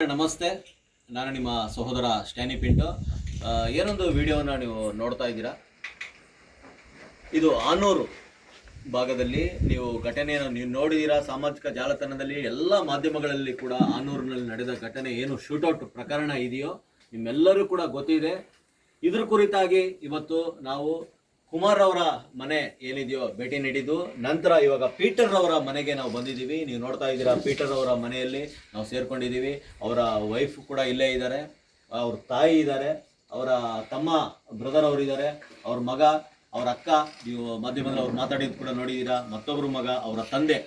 ನಮಸ್ತೆ, ನಾನು ನಿಮ್ಮ ಸಹೋದರ ಸ್ಟ್ಯಾನಿ ಪಿಂಟು. ಏನೊಂದು ವಿಡಿಯೋನ ನೀವು ನೋಡ್ತಾ ಇದ್ದೀರಾ. ಇದು ಆನೂರು ಭಾಗದಲ್ಲಿ ನೀವು ಘಟನೆಯನ್ನು ನೀವು ನೋಡಿದ್ದೀರಾ. ಸಾಮಾಜಿಕ ಜಾಲತಾಣದಲ್ಲಿ ಎಲ್ಲ ಮಾಧ್ಯಮಗಳಲ್ಲಿ ಕೂಡ ಆನೂರಿನಲ್ಲಿ ನಡೆದ ಘಟನೆ ಏನು ಶೂಟೌಟ್ ಪ್ರಕರಣ ಇದೆಯೋ ನಿಮ್ಮೆಲ್ಲರೂ ಕೂಡ ಗೊತ್ತಿದೆ. ಇದ್ರ ಕುರಿತಾಗಿ ಇವತ್ತು ನಾವು ಕುಮಾರ್ ಅವರ ಮನೆ ಏನಿದೆಯೋ ಭೇಟಿ ನೀಡಿದ್ದು, ನಂತರ ಇವಾಗ ಪೀಟರ್ ಅವರ ಮನೆಗೆ ನಾವು ಬಂದಿದ್ದೀವಿ. ನೀವು ನೋಡ್ತಾ ಇದ್ದೀರಾ, ಪೀಟರ್ ಅವರ ಮನೆಯಲ್ಲಿ ನಾವು ಸೇರ್ಕೊಂಡಿದ್ದೀವಿ. ಅವರ ವೈಫ್ ಕೂಡ ಇಲ್ಲೇ ಇದ್ದಾರೆ, ಅವ್ರ ತಾಯಿ ಇದ್ದಾರೆ, ಅವರ ತಮ್ಮ ಬ್ರದರ್ ಅವರು ಇದ್ದಾರೆ, ಅವ್ರ ಮಗ, ಅವ್ರ ಅಕ್ಕ, ನೀವು ಮಾಧ್ಯಮದಲ್ಲಿ ಅವ್ರು ಮಾತಾಡಿದ್ದು ಕೂಡ ನೋಡಿದ್ದೀರಾ. ಮತ್ತೊಬ್ಬರು ಮಗ, ಅವರ ತಂದೆ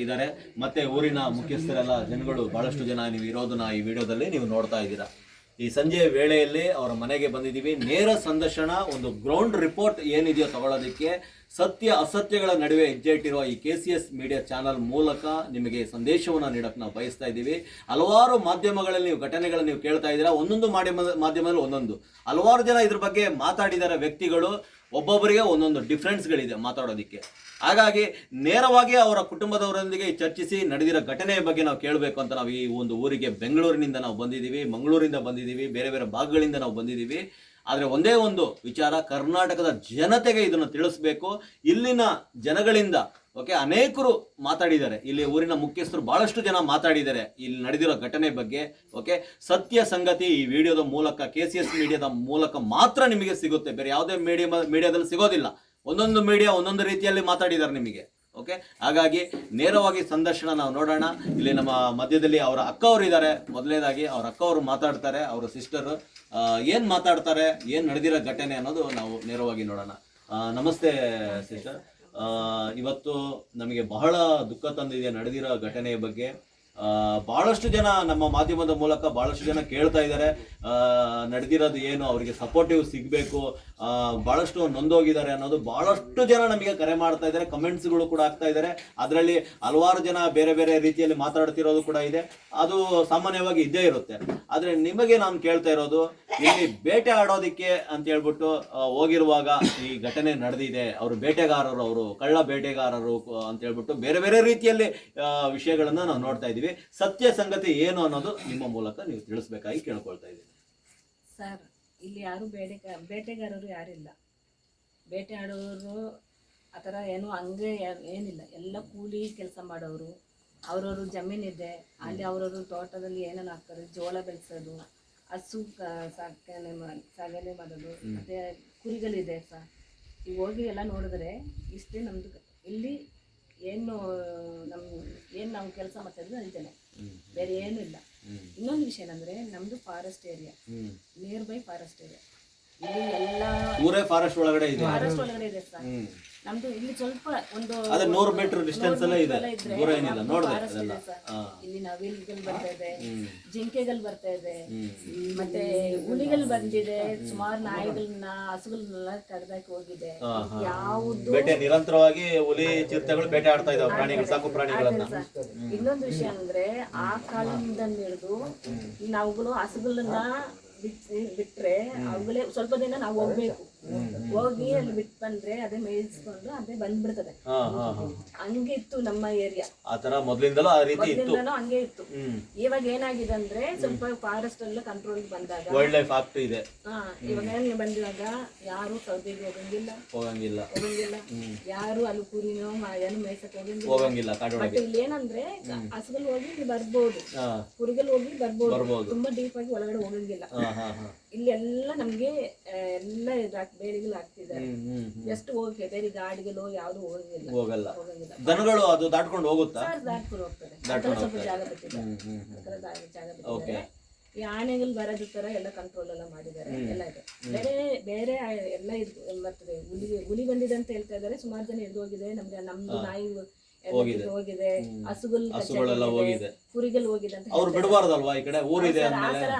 ಇದ್ದಾರೆ. ಮತ್ತೆ ಊರಿನ ಮುಖ್ಯಸ್ಥರೆಲ್ಲ ಜನಗಳು ಬಹಳಷ್ಟು ಜನ ನೀವು ಇರೋದನ್ನ ಈ ವಿಡಿಯೋದಲ್ಲಿ ನೀವು ನೋಡ್ತಾ ಇದ್ದೀರಾ. ಈ ಸಂಜೆಯ ವೇಳೆಯಲ್ಲಿ ಅವರ ಮನೆಗೆ ಬಂದಿದ್ದೀವಿ. ನೇರ ಸಂದರ್ಶನ, ಒಂದು ಗ್ರೌಂಡ್ ರಿಪೋರ್ಟ್ ಏನಿದೆಯೋ ತಗೊಳ್ಳೋದಕ್ಕೆ, ಸತ್ಯ ಅಸತ್ಯಗಳ ನಡುವೆ ಹೆಜ್ಜೆ ಇಟ್ಟಿರುವ ಈ KCS ಮೀಡಿಯಾ ಚಾನಲ್ ಮೂಲಕ ನಿಮಗೆ ಸಂದೇಶವನ್ನು ನೀಡಕ್ಕೆ ನಾವು ಬಯಸ್ತಾ ಇದ್ದೀವಿ. ಹಲವಾರು ಮಾಧ್ಯಮಗಳಲ್ಲಿ ನೀವು ಘಟನೆಗಳನ್ನು ನೀವು ಕೇಳ್ತಾ ಇದ್ದೀರಾ. ಒಂದೊಂದು ಮಾಧ್ಯಮದಲ್ಲಿ ಒಂದೊಂದು ಹಲವಾರು ಜನ ಇದ್ರ ಬಗ್ಗೆ ಮಾತಾಡಿದ್ದಾರೆ. ವ್ಯಕ್ತಿಗಳು ಒಬ್ಬೊಬ್ಬರಿಗೆ ಒಂದೊಂದು ಡಿಫ್ರೆನ್ಸ್ಗಳಿದೆ ಮಾತಾಡೋದಕ್ಕೆ. ಹಾಗಾಗಿ ನೇರವಾಗಿ ಅವರ ಕುಟುಂಬದವರೊಂದಿಗೆ ಚರ್ಚಿಸಿ ನಡೆದಿರೋ ಘಟನೆಯ ಬಗ್ಗೆ ನಾವು ಕೇಳಬೇಕು ಅಂತ ನಾವು ಈ ಒಂದು ಊರಿಗೆ ಬೆಂಗಳೂರಿನಿಂದ ನಾವು ಬಂದಿದ್ದೀವಿ, ಮಂಗಳೂರಿಂದ ಬಂದಿದ್ದೀವಿ, ಬೇರೆ ಬೇರೆ ಭಾಗಗಳಿಂದ ನಾವು ಬಂದಿದ್ದೀವಿ. ಆದರೆ ಒಂದೇ ಒಂದು ವಿಚಾರ, ಕರ್ನಾಟಕದ ಜನತೆಗೆ ಇದನ್ನು ತಿಳಿಸ್ಬೇಕು. ಇಲ್ಲಿನ ಜನಗಳಿಂದ ಅನೇಕರು ಮಾತಾಡಿದ್ದಾರೆ. ಇಲ್ಲಿ ಊರಿನ ಮುಖ್ಯಸ್ಥರು ಬಹಳಷ್ಟು ಜನ ಮಾತಾಡಿದ್ದಾರೆ ಇಲ್ಲಿ ನಡೆದಿರೋ ಘಟನೆ ಬಗ್ಗೆ. ಸತ್ಯ ಸಂಗತಿ ಈ ವಿಡಿಯೋದ ಮೂಲಕ, KCS ಮೀಡಿಯಾದ ಮೂಲಕ ಮಾತ್ರ ನಿಮಗೆ ಸಿಗುತ್ತೆ. ಬೇರೆ ಯಾವುದೇ ಮೀಡಿಯಾದಲ್ಲಿ ಸಿಗೋದಿಲ್ಲ. ಒಂದೊಂದು ಮೀಡಿಯಾ ಒಂದೊಂದು ರೀತಿಯಲ್ಲಿ ಮಾತಾಡಿದ್ದಾರೆ ನಿಮಗೆ. ಹಾಗಾಗಿ ನೇರವಾಗಿ ಸಂದರ್ಶನ ನಾವು ನೋಡೋಣ. ಇಲ್ಲಿ ನಮ್ಮ ಮಧ್ಯದಲ್ಲಿ ಅವರ ಅಕ್ಕ ಅವರು ಇದ್ದಾರೆ. ಮೊದಲನೇದಾಗಿ ಅವರ ಅಕ್ಕ ಅವರು ಮಾತಾಡ್ತಾರೆ, ಅವರ ಸಿಸ್ಟರ್ ಏನ್ ಮಾತಾಡ್ತಾರೆ, ಏನ್ ನಡೆದಿರೋ ಘಟನೆ ಅನ್ನೋದು ನಾವು ನೇರವಾಗಿ ನೋಡೋಣ. ನಮಸ್ತೆ ಸಿಸ್ಟರ್. ಇವತ್ತು ನಮಗೆ ಬಹಳ ದುಃಖ ತಂದಿದೆ ನಡೆದಿರೋ ಘಟನೆಯ ಬಗ್ಗೆ. ಬಹಳಷ್ಟು ಜನ ನಮ್ಮ ಮಾಧ್ಯಮದ ಮೂಲಕ ಬಹಳಷ್ಟು ಜನ ಕೇಳ್ತಾ ಇದ್ದಾರೆ, ನಡೆದಿರೋದು ಏನು, ಅವರಿಗೆ ಸಪೋರ್ಟಿವ್ ಸಿಗಬೇಕು, ಬಹಳಷ್ಟು ನೊಂದೋಗಿದ್ದಾರೆ ಅನ್ನೋದು ಬಹಳಷ್ಟು ಜನ ನಮಗೆ ಕರೆ ಮಾಡ್ತಾ ಇದ್ದಾರೆ. ಕಮೆಂಟ್ಸ್ಗಳು ಕೂಡ ಆಗ್ತಾ ಇದ್ದಾರೆ. ಅದರಲ್ಲಿ ಹಲವಾರು ಜನ ಬೇರೆ ಬೇರೆ ರೀತಿಯಲ್ಲಿ ಮಾತಾಡ್ತಿರೋದು ಕೂಡ ಇದೆ. ಅದು ಸಾಮಾನ್ಯವಾಗಿ ಇದ್ದೇ ಇರುತ್ತೆ. ಆದರೆ ನಿಮಗೆ ನಾನು ಕೇಳ್ತಾ ಇರೋದು, ಇಲ್ಲಿ ಬೇಟೆ ಆಡೋದಿಕ್ಕೆ ಅಂತ ಹೇಳ್ಬಿಟ್ಟು ಹೋಗಿರುವಾಗ ಈ ಘಟನೆ ನಡೆದಿದೆ. ಅವರು ಬೇಟೆಗಾರರು, ಅವರು ಕಳ್ಳ ಬೇಟೆಗಾರರು ಅಂತ ಹೇಳ್ಬಿಟ್ಟು ಬೇರೆ ಬೇರೆ ರೀತಿಯಲ್ಲಿ ವಿಷಯಗಳನ್ನ ನಾವು ನೋಡ್ತಾ ಇದ್ದೀವಿ. ಸತ್ಯ ಸಂಗತಿ ಏನು ಅನ್ನೋದು ನಿಮ್ಮ ಮೂಲಕ ನೀವು ತಿಳಿಸ್ಬೇಕಾಗಿ ಕೇಳ್ಕೊಳ್ತಾ ಇದ್ದೀನಿ. ಸರ್, ಇಲ್ಲಿ ಯಾರು ಬೇಟೆಗಾರರು ಯಾರಿಲ್ಲ. ಬೇಟೆ ಆಡೋರು ಆ ಥರ ಏನು ಹಂಗೆ ಏನಿಲ್ಲ. ಎಲ್ಲ ಕೂಲಿ ಕೆಲಸ ಮಾಡೋರು. ಅವ್ರವ್ರ ಜಮೀನಿದೆ, ಅಲ್ಲಿ ಅವ್ರವ್ರ ತೋಟದಲ್ಲಿ ಏನೇನು ಹಾಕ್ತಾರೆ, ಜೋಳ ಬೆಳೆಸೋದು, ಹಸು ಸಾಗಣೆ ಮಾಡೋದು, ಮತ್ತು ಕುರಿಗಳಿದೆ ಸರ್. ಈಗ ಹೋಗಿ ಎಲ್ಲ ನೋಡಿದ್ರೆ ಇಷ್ಟೇ ನಮ್ಮದು. ಇಲ್ಲಿ ಏನು ನಾವು ಕೆಲಸ ಮಾಡ್ತಾಯಿದ್ವಿ ಅಂತಾನೆ, ಬೇರೆ ಏನೂ ಇಲ್ಲ. ಇನ್ನೊಂದು ವಿಷಯ ಏನಂದ್ರೆ, ನಮ್ದು forest area, near by forest area. ಇಲ್ಲಿ ಎಲ್ಲ ಫಾರೆಸ್ಟ್ ಒಳಗಡೆ ಇದೆ ಸರ್. ನಮ್ದು ಇಲ್ಲಿ ಸ್ವಲ್ಪ ಒಂದು 100 ಮೀಟರ್ ಡಿಸ್ಟೆನ್ಸ್ ಅಲ್ಲೇ ಇದೆ, ದೂರ ಏನಿಲ್ಲ. ನೋಡಿದೆ ಇಲ್ಲಿ ನವಿಲುಗಳು ಬರ್ತಾ ಇದೆ, ಜಿಂಕೆಗಳು ಬರ್ತಾ ಇದೆ, ಮತ್ತೆ ಹುಲಿಗಳು ಬಂದಿದೆ, ಸುಮಾರು ನಾಯಿಗಳನ್ನ, ಹಸುಗಳನ್ನೆಲ್ಲ ಕಡ್ದಾಕಿ ಹೋಗಿದೆ. ಯಾವುದು ಬೇಟೆ ನಿರಂತರವಾಗಿ ಹುಲಿ ಚಿರತೆಗಳು ಬೇಟೆ ಆಡ್ತಾ ಇದಾವೆ, ಪ್ರಾಣಿಗಳು, ಸಾಕು ಪ್ರಾಣಿಗಳನ್ನ. ಇನ್ನೊಂದು ವಿಷಯ ಅಂದ್ರೆ, ಆ ಕಾಲದಿಂದ ಹಿಡಿದು ನಾವುಗಳು ಹಸುಗಳನ್ನ ಬಿಟ್ರೆ ಅವುಗಳೇ ಸ್ವಲ್ಪ ದಿನ ನಾವು ಹೋಗ್ಬೇಕು, ಹೋಗಿ ಅಲ್ಲಿ ಬಿಟ್ಟು ಬಂದ್ರೆ ಅದೇ ಮೇಯಿಸ್ಕೊಂಡು ಅದೇ ಬಂದ್ಬಿಡ್ತದೆ. ಹಂಗೆ ಇತ್ತು ನಮ್ಮ ಏರಿಯಾ. ಆತರ ಮೊದಲಿಂದಲೂ ಹಂಗೆ ಇತ್ತು. ಇವಾಗ ಏನಾಗಿದೆ ಅಂದ್ರೆ, ಸ್ವಲ್ಪ ಫಾರೆಸ್ಟ್ ಎಲ್ಲ ಕಂಟ್ರೋಲ್ ಬಂದಾಗ, ವೈಲ್ಡ್ ಲೈಫ್ ಆಕ್ಟ್ ಇದೆ. ಇವಾಗ ಏನ್ ಬಂದಿವಾಗ ಯಾರು ಸೌದೆಗೆ ಹೋಗಂಗಿಲ್ಲ, ಯಾರು ಅಲ್ಲಿ ಕುರಿನೋ ಏನು ಮೇಯ್ಸಕ್ ಹೋಗಂಗಿಲ್ಲ. ಬಟ್ ಇಲ್ಲಿ ಏನಂದ್ರೆ, ಹಸುಗಳು ಹೋಗಿ ಇಲ್ಲಿ ಬರ್ಬೋದು, ಕುರಿಗಳು ಹೋಗಿ ಬರ್ಬೋದು, ತುಂಬಾ ಡೀಪ್ ಆಗಿ ಒಳಗಡೆ ಹೋಗಂಗಿಲ್ಲ. ಇಲ್ಲಿ ಎಲ್ಲ ನಮ್ಗೆ ಎಲ್ಲ ಬೇರೆಗಳು ಆಗ್ತಿದ್ದಾರೆ. ಎಷ್ಟು ಹೋಗಿ ಬೇರೆ ಗಾಡಿಗಳು ಯಾವ್ದು ಹೋಗಲ್ಲ. ದನಗಳು ಅದು ದಾಟ್ಕೊಂಡು ಹೋಗುತ್ತಾ? ದಾಟ್ಕೊಂಡು ಹೋಗ್ತಾರೆ. ಸ್ವಲ್ಪ ಜಾಗ ಬಿಟ್ಟಿದ್ದಾರೆ. ಈ ಆನೆಗಳು ಬರೋದ ತರ ಎಲ್ಲ ಕಂಟ್ರೋಲ್ ಎಲ್ಲ ಮಾಡಿದ್ದಾರೆ. ಎಲ್ಲ ಇದೆ. ಬೇರೆ ಬೇರೆ ಎಲ್ಲ ಬರ್ತದೆ. ಹುಲಿ ಬಂದಿದೆ ಅಂತ ಹೇಳ್ತಾ ಇದಾರೆ. ಸುಮಾರು ಜನ ಹಿಡಿದು ಹೋಗಿದೆ. ನಮ್ದು ನಾಯಿ ಹೋಗಿದೆ, ಹಸುಗಳೆಲ್ಲ ಹೋಗಿದೆ, ಕುರಿಗಳು ಹೋಗಿದೆ ಅಂತ ಅವ್ರು ಬಿಡಬಾರ್ದಲ್ವಾ? ಈ ಕಡೆ ಊರಿದೆ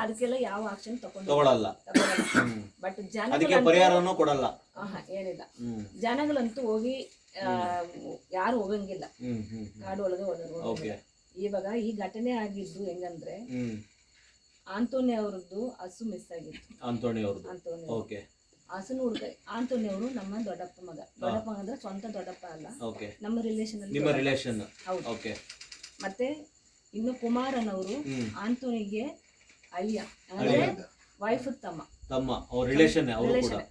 ಅದಕ್ಕೆಲ್ಲ ಯಾವ ಆಕ್ಷನ್ ತಗೊಳ್ಳಲ್ಲ. ಬಟ್ ಅದಕ್ಕೆ ಪರಿಹಾರನೂ ಕೊಡಲ್ಲ, ಏನಿಲ್ಲ. ಜನಗಳಂತೂ ಹೋಗಿ ಯಾರು ಹೋಗಂಗಿಲ್ಲ, ಕಾಡು ಒಳಗೆ ಹೋಗಂಗಿಲ್ಲ. ಇವಾಗ ಈ ಘಟನೆ ಆಗಿದ್ದು ಹೆಂಗಂದ್ರೆ, ಆಂಟೋನಿ ಅವ್ರದ್ದು ಹಸು ಮಿಸ್ ಆಗಿತ್ತು. ಆಂಟೋನಿ ಹಸುನ ಹುಡುಗ ಆಂಟೋನಿ ಅವರು ನಮ್ಮ ದೊಡ್ಡಪ್ಪ ಮಗ. ದೊಡ್ಡಪ್ಪ ಅಂದ್ರೆ ಸ್ವಂತ ದೊಡ್ಡಪ್ಪ ಅಲ್ಲ, ನಮ್ಮ ರಿಲೇಷನ್. ಹೌದು. ಮತ್ತೆ ಇನ್ನು ಕುಮಾರನವರು ಆಂಟೋನಿಗೆ ಅಳಿಯ ಅಂದ್ರೆ ವೈಫ್ ತಮ್ಮ ಅವ್ರ ರಿಲೇಷನ್ ಅವರು ಕೂಡ.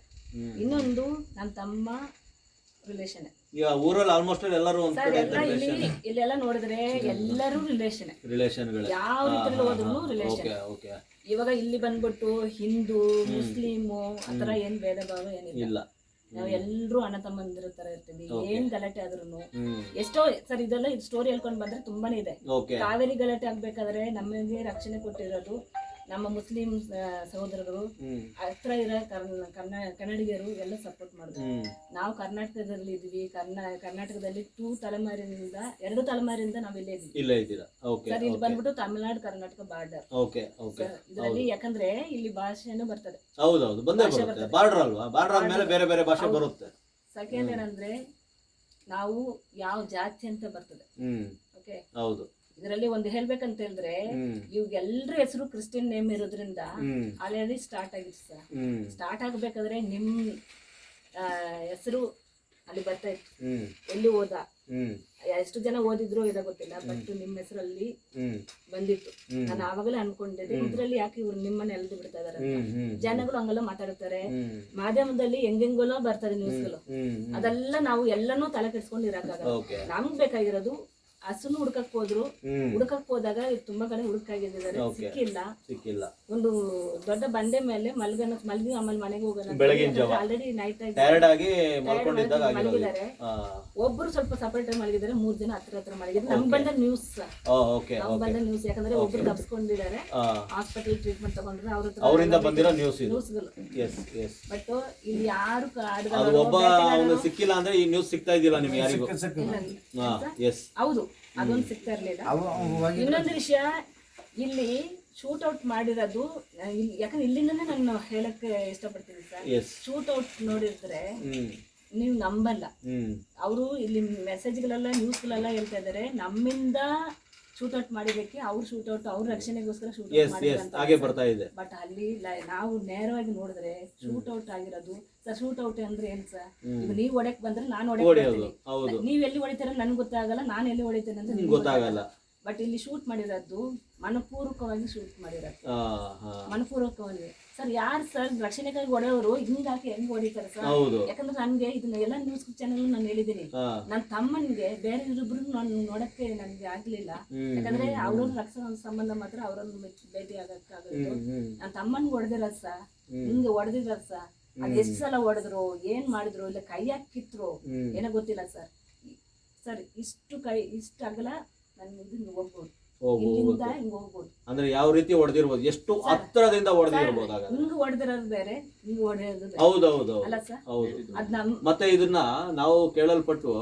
ಇನ್ನೊಂದು ನನ್ನ ತಮ್ಮ ರಿಲೇಷನ್. ಈಗ ಊರಲ್ಲಿ ಆಲ್ಮೋಸ್ಟ್ ಎಲ್ಲರೂ ಒಂದ್ ಕಡೆ ಇಲ್ಲೆಲ್ಲ ನೋಡಿದ್ರೆ ಎಲ್ಲರೂ ರಿಲೇಷನ್ಗಳು, ಯಾವ ರೀತಿ ಹೋದ್ರು ರಿಲೇಷನ್. ಇವಾಗ ಇಲ್ಲಿ ಬಂದ್ಬಿಟ್ಟು ಹಿಂದೂ ಮುಸ್ಲಿಮು ಆತರ ಏನ್ ಭೇದ ಭಾವ ಏನಿಲ್ಲ. ನಾವ್ ಎಲ್ರು ಅಣ್ಣ ತಮ್ಮಂದಿರ ತರ ಇರ್ತೀವಿ. ಏನ್ ಗಲಾಟೆ ಆದ್ರೂ ಎಷ್ಟೋ ಸರ್ ಇದೆಲ್ಲ ಇದು ಸ್ಟೋರಿ ಹೇಳ್ಕೊಂಡ್ ಬಂದ್ರೆ ತುಂಬಾನೇ ಇದೆ. ಕಾವೇರಿ ಗಲಾಟೆ ಆಗ್ಬೇಕಾದ್ರೆ ನಮಗೆ ರಕ್ಷಣೆ ಕೊಟ್ಟಿರೋದು ನಮ್ಮ ಮುಸ್ಲಿಂ ಸಹೋದರರು, ಹತ್ರ ಇರೋ ಕನ್ನಡಿಗರು ಎಲ್ಲ ಸಪೋರ್ಟ್ ಮಾಡಿದ್ರು. ನಾವು ಕರ್ನಾಟಕದಲ್ಲಿ ಇದೀವಿ. ಕರ್ನಾಟಕದಲ್ಲಿ 2 ತಲೆಮಾರಿಂದ ನಾವ್ ಇಲ್ಲೇ ಇದೀವಿ ಸರ್. ಇಲ್ಲಿ ಬಂದ್ಬಿಟ್ಟು ತಮಿಳ್ನಾಡು ಕರ್ನಾಟಕ ಬಾರ್ಡರ್ ಇದರಲ್ಲಿ, ಯಾಕಂದ್ರೆ ಇಲ್ಲಿ ಭಾಷೆನೂ ಬರ್ತದೆ. ಹೌದೌದು, ಬಾರ್ಡರ್ ಅಲ್ವಾ, ಬಾರ್ಡರ್ ಮೇಲೆ ಬೇರೆ ಬೇರೆ ಭಾಷೆ ಬರುತ್ತೆ. ಸೆಕೆಂಡ್ ಏನಂದ್ರೆ ನಾವು ಯಾವ ಜಾತಿ ಅಂತ ಬರ್ತದೆ. ಓಕೆ, ಹೌದು. ಇದರಲ್ಲಿ ಒಂದು ಹೇಳ್ಬೇಕಂತ ಹೇಳಿದ್ರೆ ಇವ್ಗೆಲ್ರ ಹೆಸರು ಕ್ರಿಶ್ಚಿಯನ್ ನೇಮ್ ಇರೋದ್ರಿಂದ ಆಲ್ರೆಡಿ ಸ್ಟಾರ್ಟ್ ಆಗಿತ್ತು ಸರ್. ಸ್ಟಾರ್ಟ್ ಆಗ್ಬೇಕಾದ್ರೆ ನಿಮ್ ಹೆಸರು ಅಲ್ಲಿ ಬರ್ತಾ ಇತ್ತು. ಎಲ್ಲಿ ಓದ, ಎಷ್ಟು ಜನ ಓದಿದ್ರು ಇದ ಗೊತ್ತಿಲ್ಲ, ಬಟ್ ನಿಮ್ಮ ಹೆಸರಲ್ಲಿ ಬಂದಿತ್ತು. ನಾನು ಆವಾಗಲೇ ಅನ್ಕೊಂಡಿದ್ದೆ ಇದ್ರಲ್ಲಿ ಯಾಕೆ ಇವ್ರು ನಿಮ್ಮನ್ನ ಎಲ್ದು ಬಿಡ್ತಾ ಇದಾರೆ. ಜನಗಳು ಹಂಗೆಲ್ಲ ಮಾತಾಡ್ತಾರೆ, ಮಾಧ್ಯಮದಲ್ಲಿ ಹೆಂಗೆಂಗೋ ಬರ್ತಾರೆ ನ್ಯೂಸ್ಗಳು. ಅದೆಲ್ಲ ನಾವು ಎಲ್ಲಾನು ತಲೆ ಕೆಡ್ಸ್ಕೊಂಡು ಇರಕ್ಕಾಗಲ್ಲ. ನಮ್ಗ್ ಬೇಕಾಗಿರೋದು ಹಸುನು ಹುಡ್ಕಕ್ ಹೋದಾಗ ತುಂಬಾ ಕಡೆ ಹುಡುಕಾಗಿದ್ದಾರೆ, ಸಿಕ್ಕಿಲ್ಲ. ಒಂದು ದೊಡ್ಡ ಬಂಡೆ ಮೇಲೆ ಮಲ್ಗಿ ಆಮೇಲೆ ಮನೆಗೆ ಹೋಗೋಣ, ಆಲ್ರೆಡಿ ನೈಟ್ ಆಗಿ ಮಲಗಿದ್ದಾರೆ. ಒಬ್ರು ಸ್ವಲ್ಪ ಸಪರೇಟ್ ಆಗಿ ಮಲಗಿದ್ದಾರೆ, 3 ಜನ ಹತ್ರ ಮಲಗಿದ್ದಾರೆ. ನಮ್ಗೆ ಬಂದ ನ್ಯೂಸ್ ಯಾಕಂದ್ರೆ ಒಬ್ರು ತಪ್ಪಿಸ್ಕೊಂಡಿದ್ದಾರೆ, ಹಾಸ್ಪಿಟಲ್ ಟ್ರೀಟ್ಮೆಂಟ್ ತಗೊಂಡ್ರೆ ಅವರಿಂದ ಬಂದಿರೋ ನ್ಯೂಸ್ಗಳು. ಬಟ್ ಇಲ್ಲಿ ಯಾರು ಸಿಕ್ಕಿಲ್ಲ ಅಂದ್ರೆ ಈ ನ್ಯೂಸ್ ಸಿಗ್ತಾ ಇದ್ದಿಲ್ಲ ನಿಮ್ಗೆ ಯಾರಿಗೂ? ಹೌದು, ಅದೊಂದು ಸಿಗ್ತಾ ಇರ್ಲಿಲ್ಲ. ಇನ್ನೊಂದು ವಿಷಯ, ಇಲ್ಲಿ ಶೂಟ್ ಔಟ್ ಮಾಡಿರೋದು ಯಾಕಂದ್ರೆ ಇಲ್ಲಿಂದನೇ ನಾನು ಹೇಳಕ್ಕೆ ಇಷ್ಟಪಡ್ತೀನಿ ಸರ್. ಶೂಟ್ ಔಟ್ ನೋಡಿದ್ರೆ ನೀವು ನಂಬಲ್ಲ. ಅವರು ಇಲ್ಲಿ ಮೆಸೇಜ್ಗಳೆಲ್ಲ ನ್ಯೂಸ್ಗಳೆಲ್ಲ ಹೇಳ್ತಾ ಇದಾರೆ ನಮ್ಮಿಂದ ಶೂಟ್ ಔಟ್ ಮಾಡಿದಕ್ಕೆ, ಅವ್ರು ಶೂಟ್ ಔಟ್ ಅವ್ರ ರಕ್ಷಣೆಗೋಸ್ಕರ ಶೂಟ್ ಔಟ್ ಮಾಡಿದ್ರೆ. ಬಟ್ ಅಲ್ಲಿ ನಾವು ನೇರವಾಗಿ ನೋಡಿದ್ರೆ ಶೂಟ್ ಔಟ್ ಆಗಿರೋದು ಸರ್. ಶೂಟ್ ಔಟ್ ಅಂದ್ರೆ ಏನ್ ಸರ್? ನೀವ್ ಹೊಡೆಕ್ ಬಂದ್ರೆ ನಾನು ಹೊಡೆಕ್, ನೀವ್ ಎಲ್ಲಿ ಹೊಡಿತೀರ ನನ್ಗೆ ಗೊತ್ತಾಗಲ್ಲ, ನಾನು ಎಲ್ಲಿ ಹೊಡಿತೇನೆ ಅಂತ ನಿಮ್ಗೆ ಗೊತ್ತಾಗಲ್ಲ. ಬಟ್ ಇಲ್ಲಿ ಶೂಟ್ ಮಾಡಿರೋದು ಮನಪೂರ್ವಕವಾಗಿ ಶೂಟ್ ಮಾಡಿರೋದು, ಮನಪೂರ್ವಕವಾಗಿ. ಸರ್ ಯಾರು ಸರ್ ರಕ್ಷಣೆಗಾಗಿ ಹೊಡೆಯವರು ಹಿಂಗಾಕಿ ಹೆಂಗ್ ಹೊಡಿತಾರೆ ಸರ್? ಯಾಕಂದ್ರೆ ನನ್ಗೆ ಇದನ್ನ ಎಲ್ಲ ನ್ಯೂಸ್ ಚಾನೆಲ್ ನಾನು ಹೇಳಿದೀನಿ. ನನ್ನ ತಮ್ಮನ್ಗೆ ಬೇರೆ ಇಬ್ಬರು ನಾನು ನೋಡಕ್ಕೆ ನನ್ಗೆ ಆಗ್ಲಿಲ್ಲ, ಯಾಕಂದ್ರೆ ಅವ್ರವ್ರ ರಕ್ಷಣಾ ಸಂಬಂಧ ಮಾತ್ರ ಅವ್ರನ್ನ ಭೇಟಿ ಆಗಕ್ಕಾಗಲ್ಲ. ನನ್ನ ತಮ್ಮನ್ಗೆ ಹೊಡೆದಿರ ಸರ್, ಹಿಂಗೆ ಹೊಡೆದಿರ ಸರ್. ಅದ್ ಎಷ್ಟ್ ಸಲ ಹೊಡೆದ್ರು, ಏನ್ ಮಾಡಿದ್ರು, ಇಲ್ಲ ಕೈ ಹಾಕಿತ್ರು ಏನೋ ಗೊತ್ತಿಲ್ಲ ಸರ್. ಸರ್ ಇಷ್ಟು ಅಗಲ ನನ್ ಹಿಂಗ್ ಹೋಗ್ಬೋದು, ಇಲ್ಲಿಂದ ಹಿಂಗ್ ಹೋಗ್ಬೋದು. ಅಂದ್ರೆ ಯಾವ ರೀತಿ ಹೊಡೆದಿರ್ಬೋದು, ಎಷ್ಟು ಹತ್ತಿರದಿಂದ ಹೊಡೆದಿರ್ಬೋದು. ಹಿಂಗ್ ಹೊಡೆದಿರೋದು ಬೇರೆ, ಹಿಂಗ್ ಹೊಡೆಯೋದು ಬೇರೆ. ಹೌದೌದು ಅಲ್ಲ ಸರ್? ಅದ್ ಮತ್ತೆ ಇದನ್ನ ನಾವು ಕೇಳಲ್ಪಟ್ಟು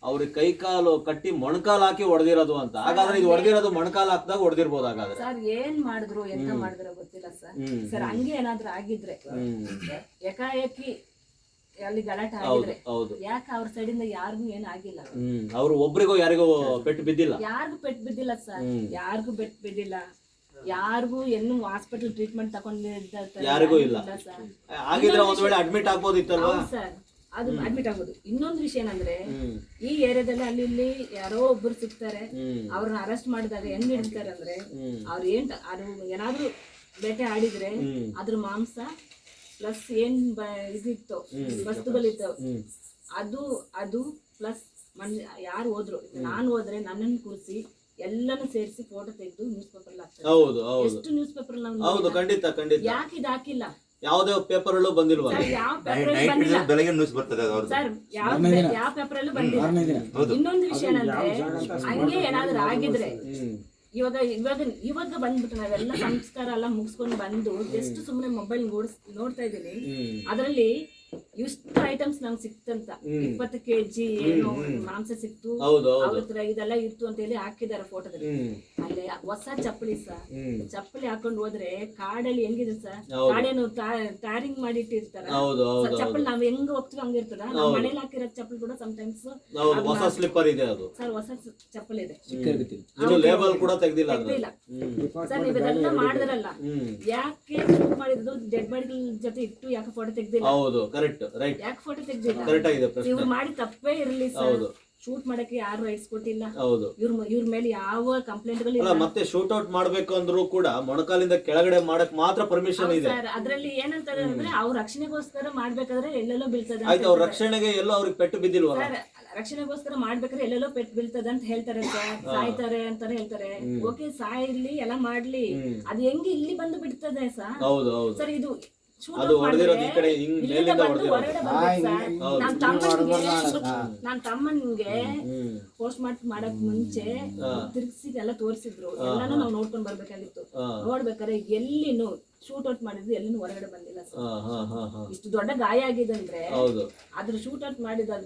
ಅವ್ರಿಗೆ ಕೈ ಕಾಲು ಕಟ್ಟಿ ಮೊಣಕಾಲ್ ಹಾಕಿ ಹೊಡೆದಿರೋದು ಅಂತ. ಹಾಗಾದ್ರೆ ಇದು ಹೊಡೆದಿರೋದು ಮೊಣಕಾಲ್ ಹಾಕಿದಾಗ ಹೊಡೆದಿರ್ಬೋದು. ಹಾಗಾದ್ರೆ ಸರ್ ಏನ್ ಮಾಡಿದ್ರು ಎಂತ ಮಾಡಿದ್ರು ಗೊತ್ತಿಲ್ಲ ಸರ್. ಸರ್ ಹಂಗೆ ಏನಾದ್ರು ಆಗಿದ್ರೆ, ಏಕಾಏಕಿ ಅಲ್ಲಿ ಗಲಾಟೆ ಆಗಿದ್ರೆ, ಯಾಕೆ ಅವ್ರ ಸೈಡ್ ಇಂದ ಯಾರಿಗೂ ಏನ್ ಆಗಿಲ್ಲ. ಅವ್ರು ಒಬ್ರಿಗೂ ಯಾರಿಗೂ ಪೆಟ್ಟು ಬಿದ್ದಿಲ್ಲ, ಯಾರಿಗೂ ಪೆಟ್ಟು ಬಿದ್ದಿಲ್ಲ ಸರ್, ಯಾರಿಗೂ ಪೆಟ್ಟು ಬಿದ್ದಿಲ್ಲ. ಯಾರಿಗೂ ಏನು ಹಾಸ್ಪಿಟಲ್ ಟ್ರೀಟ್ಮೆಂಟ್ ತಗೊಂಡಿದ್ದಾರೆ ಯಾರಿಗೂ ಇಲ್ಲ ಸರ್. ಆಗಿದ್ರೆ ಒಂದ್ ವೇಳೆ ಅಡ್ಮಿಟ್ ಆಗ್ಬೋದಿತ್ತಲ್ವಾ ಸರ್? ಅದು ಅಡ್ಮಿಟ್ ಆಗೋದು. ಇನ್ನೊಂದು ವಿಷಯ ಏನಂದ್ರೆ, ಈ ಏರಿಯಾದಲ್ಲಿ ಅಲ್ಲಿ ಇಲ್ಲಿ ಯಾರೋ ಒಬ್ರು ಸಿಗ್ತಾರೆ, ಅವ್ರನ್ನ ಅರೆಸ್ಟ್ ಮಾಡಿದಾಗ ಹೆಂಗ್ ಹಿಡಿತಾರೆ ಅಂದ್ರೆ, ಅವ್ರು ಏನಾದ್ರೂ ಬೇಟೆ ಆಡಿದ್ರೆ ಅದ್ರ ಮಾಂಸ ಪ್ಲಸ್ ಏನ್ ಇದಿತ್ತು ವಸ್ತುಗಳಿತ್ತು ಅದು ಪ್ಲಸ್ ಯಾರು ಹೋದ್ರು, ನಾನು ಹೋದ್ರೆ ನನ್ನನ್ನು ಕೂರಿಸಿ ಎಲ್ಲಾನು ಸೇರಿಸಿ ಫೋಟೋ ತೆಗೆದು ನ್ಯೂಸ್ ಪೇಪರ್ ಹಾಕ್ತಾರೆ. ಎಷ್ಟು ನ್ಯೂಸ್ ಪೇಪರ್ ಯಾಕೆ ಇದು ಹಾಕಿಲ್ಲ? ಯಾವುದೇ ಪೇಪರ್ ಅಲ್ಲೂ ಬಂದಿಲ್ವಾ? ಬೆಳಗ್ಗೆ ನ್ಯೂಸ್ ಬರ್ತದೆ ಸರ್, ಯಾವ ಪೇಪರ್ ಅಲ್ಲೂ ಬಂದಿಲ್ಲ. ಇನ್ನೊಂದು ವಿಷಯ ಏನಂದ್ರೆ, ಹಂಗೆ ಏನಾದ್ರು ಆಗಿದ್ರೆ ಇವಾಗ ಬಂದ್ಬಿಟ್ಟು ನಾವೆಲ್ಲ ಸಂಸ್ಕಾರ ಎಲ್ಲ ಮುಗಿಸ್ಕೊಂಡು ಬಂದು ಜಸ್ಟ್ ಸುಮ್ಮನೆ ಮೊಬೈಲ್ ನೋಡ್ತಾ ಇದ್ದೀನಿ. ಅದರಲ್ಲಿ ಇಷ್ಟು ಐಟಮ್ಸ್ ನಂಗೆ ಸಿಕ್ತಂತ, 20 kg ಏನೋ ಮಾಂಸ ಸಿಕ್ತು, ಅವ್ರ ಹತ್ರ ಇದೆಲ್ಲ ಇತ್ತು ಅಂತ ಹೇಳಿ ಹಾಕಿದಾರೆ ಫೋಟೋದಲ್ಲಿ. ಅಲ್ಲೇ ಹೊಸ ಚಪ್ಪಲಿ ಸರ್, ಚಪ್ಪಲಿ ಹಾಕೊಂಡು ಹೋದ್ರೆ ಕಾಡಲ್ಲಿ ಹೆಂಗಿದೆ ಸರ್? ಕಾಡೇನು ಟ್ಯಾರಿಂಗ್ ಮಾಡಿ ಇಟ್ಟಿರ್ತಾರ ಚಪ್ಪಲಿ, ನಾವ್ ಹೆಂಗ್ ಹೋಗ್ತೀವಿ ಹಂಗಿರ್ತದ. ನಾವ್ ಮನೇಲಿ ಹಾಕಿರೋ ಚಪ್ಪಲಿ ಕೂಡ ಸಮಟೈಮ್ಸ್ ಹೊಸ ಸ್ಲಿಪ್ಪರ್ ಇದೆ, ಅದು ಸರ್ ಹೊಸ ಚಪ್ಪಲಿ ಇದೆ, ಲೇಬಲ್ ಕೂಡ ತೆಗ್ದಿಲ್ಲ ಸರ್. ನೀವೆಲ್ಲ ಮಾಡಿದ್ರಲ್ಲ, ಯಾಕೆ ಶೂಟ್ ಮಾಡಿದ್ರು ಡೆಡ್ ಬಾಡಿಗಳ ಜೊತೆ ಇಟ್ಟು ಯಾಕೆ ಫೋಟೋ ತೆಗ್ದಿಲ್ಲ? Correct, right. ಯಾಕೆ ಫೋಟೋ ತೆಗ್ದಿಲ್ಲ? ಕರೆಕ್ಟ್ ಆಗಿದೆ ಇವ್ರು ಮಾಡಿ ತಪ್ಪೇ ಇರಲಿ ಸರ್. ಶೂಟ್ ಮಾಡಕ್ಕೆ ಯಾರು ರೈಟ್ಸ್ ಕೊಟ್ಟಿಲ್ಲ. ಹೌದು. ಇವ್ರ ಮೇಲೆ ಯಾವ ಕಂಪ್ಲೇಂಟ್ಗಳು ಅಲ್ಲ, ಮತ್ತೆ ಶೂಟ್ ಔಟ್ ಮಾಡ್ಬೇಕು ಅಂದ್ರೂ ಕೂಡ ಮೊಣಕಾಲಿಂದ ಕೆಳಗಡೆ ಮಾಡಕ್ ಮಾತ್ರ ಪರ್ಮಿಷನ್ ಇದೆ. ಸರ್ ಅದ್ರಲ್ಲಿ ಏನಂತಾರೆ ಅಂದ್ರೆ ಅವ್ರ ರಕ್ಷಣೆಗೋಸ್ಕರ ಮಾಡ್ಬೇಕಾದ್ರೆ ಎಲ್ಲೆಲ್ಲೋ ಬೀಳ್ತದೆ ಅಂತ ಆಯ್ತು, ಅವ್ರ ರಕ್ಷಣೆಗೆ ಎಲ್ಲೋ ಅವ್ರಿಗೆ ಪೆಟ್ಟು ಬಿದ್ದಿಲ್ವಲ್ಲ? ಸರ್ ರಕ್ಷಣೆಗೋಸ್ಕರ ಮಾಡ್ಬೇಕಾದ್ರೆ ಎಲ್ಲೆಲ್ಲೋ ಪೆಟ್ಟು ಬೀಳ್ತದೆ ಅಂತ ಹೇಳ್ತಾರೆ ಸರ್, ಸಾಯ್ತಾರೆ ಅಂತಾನೆ ಹೇಳ್ತಾರೆ. ಓಕೆ, ಸಾಯ್ಲಿ ಎಲ್ಲ ಮಾಡ್ಲಿ, ಅದು ಹೆಂಗೆ ಇಲ್ಲಿ ಬಂದು ಬಿಡ್ತದೆ ಸರ್? ಹೌದು ಹೌದು ಸರ್ ಇದು ಅದು ಹೊಡೆದಿರೋದು ಈ ಕಡೆ ಹಿಂಗ್ ಮೇಲಿಂದ ಹೊಡೆದಿರೋದು. ಹೊರಗಡೆ ಬರ್ಬೇಕು ಸರ್. ನಾನ್ ತಮ್ಮನಿಗೆ ಪೋಸ್ಟ್ ಮಾರ್ಟಮ್ ಮಾಡಕ್ ಮುಂಚೆ ತಿರ್ಗಿಸಿ ಎಲ್ಲ ತೋರಿಸಿದ್ರು, ಎಲ್ಲಾನು ನಾವು ನೋಡ್ಕೊಂಡ್ ಬರ್ಬೇಕಾಗಿತ್ತು. ನೋಡ್ಬೇಕಾದ್ರೆ ಎಲ್ಲಿನೂ ಶೂಟ್ ಔಟ್ ಮಾಡಿದ್ರು ಎಲ್ಲಿನೂ ಹೊರಗಡೆ ಬಂದಿಲ್ಲ ಸರ್. ಇಷ್ಟು ದೊಡ್ಡ ಗಾಯ ಆಗಿದೆ ಅಂದ್ರೆ ಅದ್ರ ಶೂಟ್ ಔಟ್ ಮಾಡಿದ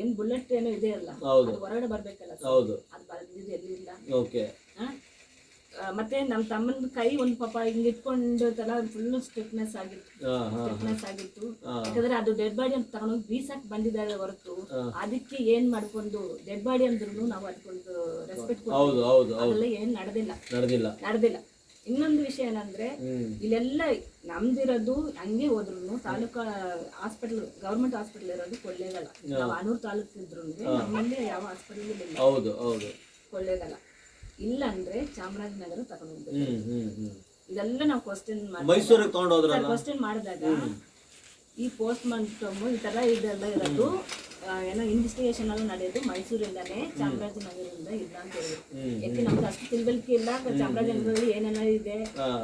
ಏನ್ ಬುಲೆಟ್ ಏನೋ ಇದೆ ಅಲ್ಲ, ಅದು ಹೊರಗಡೆ ಬರ್ಬೇಕಲ್ಲ ಸರ್, ಅದು ಬಂದಿದ್ದು ಎಲ್ಲಿ ಇಲ್ಲ. ಮತ್ತೆ ನಮ್ ತಮ್ಮನ ಕೈ ಒಂದ್ ಪಾಪ ಹಿಂಗ್ ಇಟ್ಕೊಂಡು ತರ ಫುಲ್ ಸ್ಟಿಫ್ನೆಸ್ ಆಗಿತ್ತು. ಯಾಕಂದ್ರೆ ಅದು ಡೆಡ್ ಬಾಡಿ ಅಂತ ತಗೊಂಡೋಗಿ ಬೀಸಕ್ ಬಂದಿದ್ದಾರೆ ಹೊರತು ಅದಕ್ಕೆ ಏನ್ ಮಾಡ್ಕೊಂಡು ಡೆಡ್ ಬಾಡಿ ಅಂದ್ರೂ ನಾವು ಅದಕ್ಕೊಂದು ರೆಸ್ಪೆಕ್ಟ್ ಅದೆಲ್ಲ ಏನ್ ನಡೆದಿಲ್ಲ. ಇನ್ನೊಂದು ವಿಷಯ ಏನಂದ್ರೆ ಇಲ್ಲೆಲ್ಲ ನಮ್ದಿರೋದು ಹಂಗೆ ಹೋದ್ರು ತಾಲೂಕಾ ಹಾಸ್ಪಿಟಲ್, ಗವರ್ಮೆಂಟ್ ಹಾಸ್ಪಿಟಲ್ ಇರೋದು ಕೊಳ್ಳೇಗಾಲ. ನಾವು ಅನೂರ್ ತಾಲೂಕು ಇದ್ರು ನಮ್ಮಲ್ಲಿ ಯಾವ ಹಾಸ್ಪಿಟಲ್ ಇಲ್ಲ ಕೊಳ್ಳೇಗಾಲ. ಇಲ್ಲ ಅಂದ್ರೆ ಚಾಮರಾಜನಗರ ತಗೊಂಡು ಹೋಗ್ಬೇಕು. ಇದೆಲ್ಲ ನಾವು ಕ್ವಶನ್ ಮಾಡಿದಾಗ ಈ ಪೋಸ್ಟ್ ಮಾರ್ಟಮ್ ಈ ತರ ಇದೆಲ್ಲ ಇರೋದು ಏನೋ ಇನ್ವೆಸ್ಟಿಗೇಷನ್ ಎಲ್ಲ ನಡೆಯೋದು ಮೈಸೂರಿಂದಾನೆ, ಚಾಮರಾಜನಗರದಿಂದ ಇಲ್ಲ ಅಂತ ಹೇಳಿದ್ರು. ಯಾಕೆ ನಮ್ಗೆ ಅಷ್ಟು ತಿಳುವಳಿಕೆ ಇಲ್ಲ, ಚಾಮರಾಜನಗರದಲ್ಲಿ ಏನೇನೋ ಇದೆ,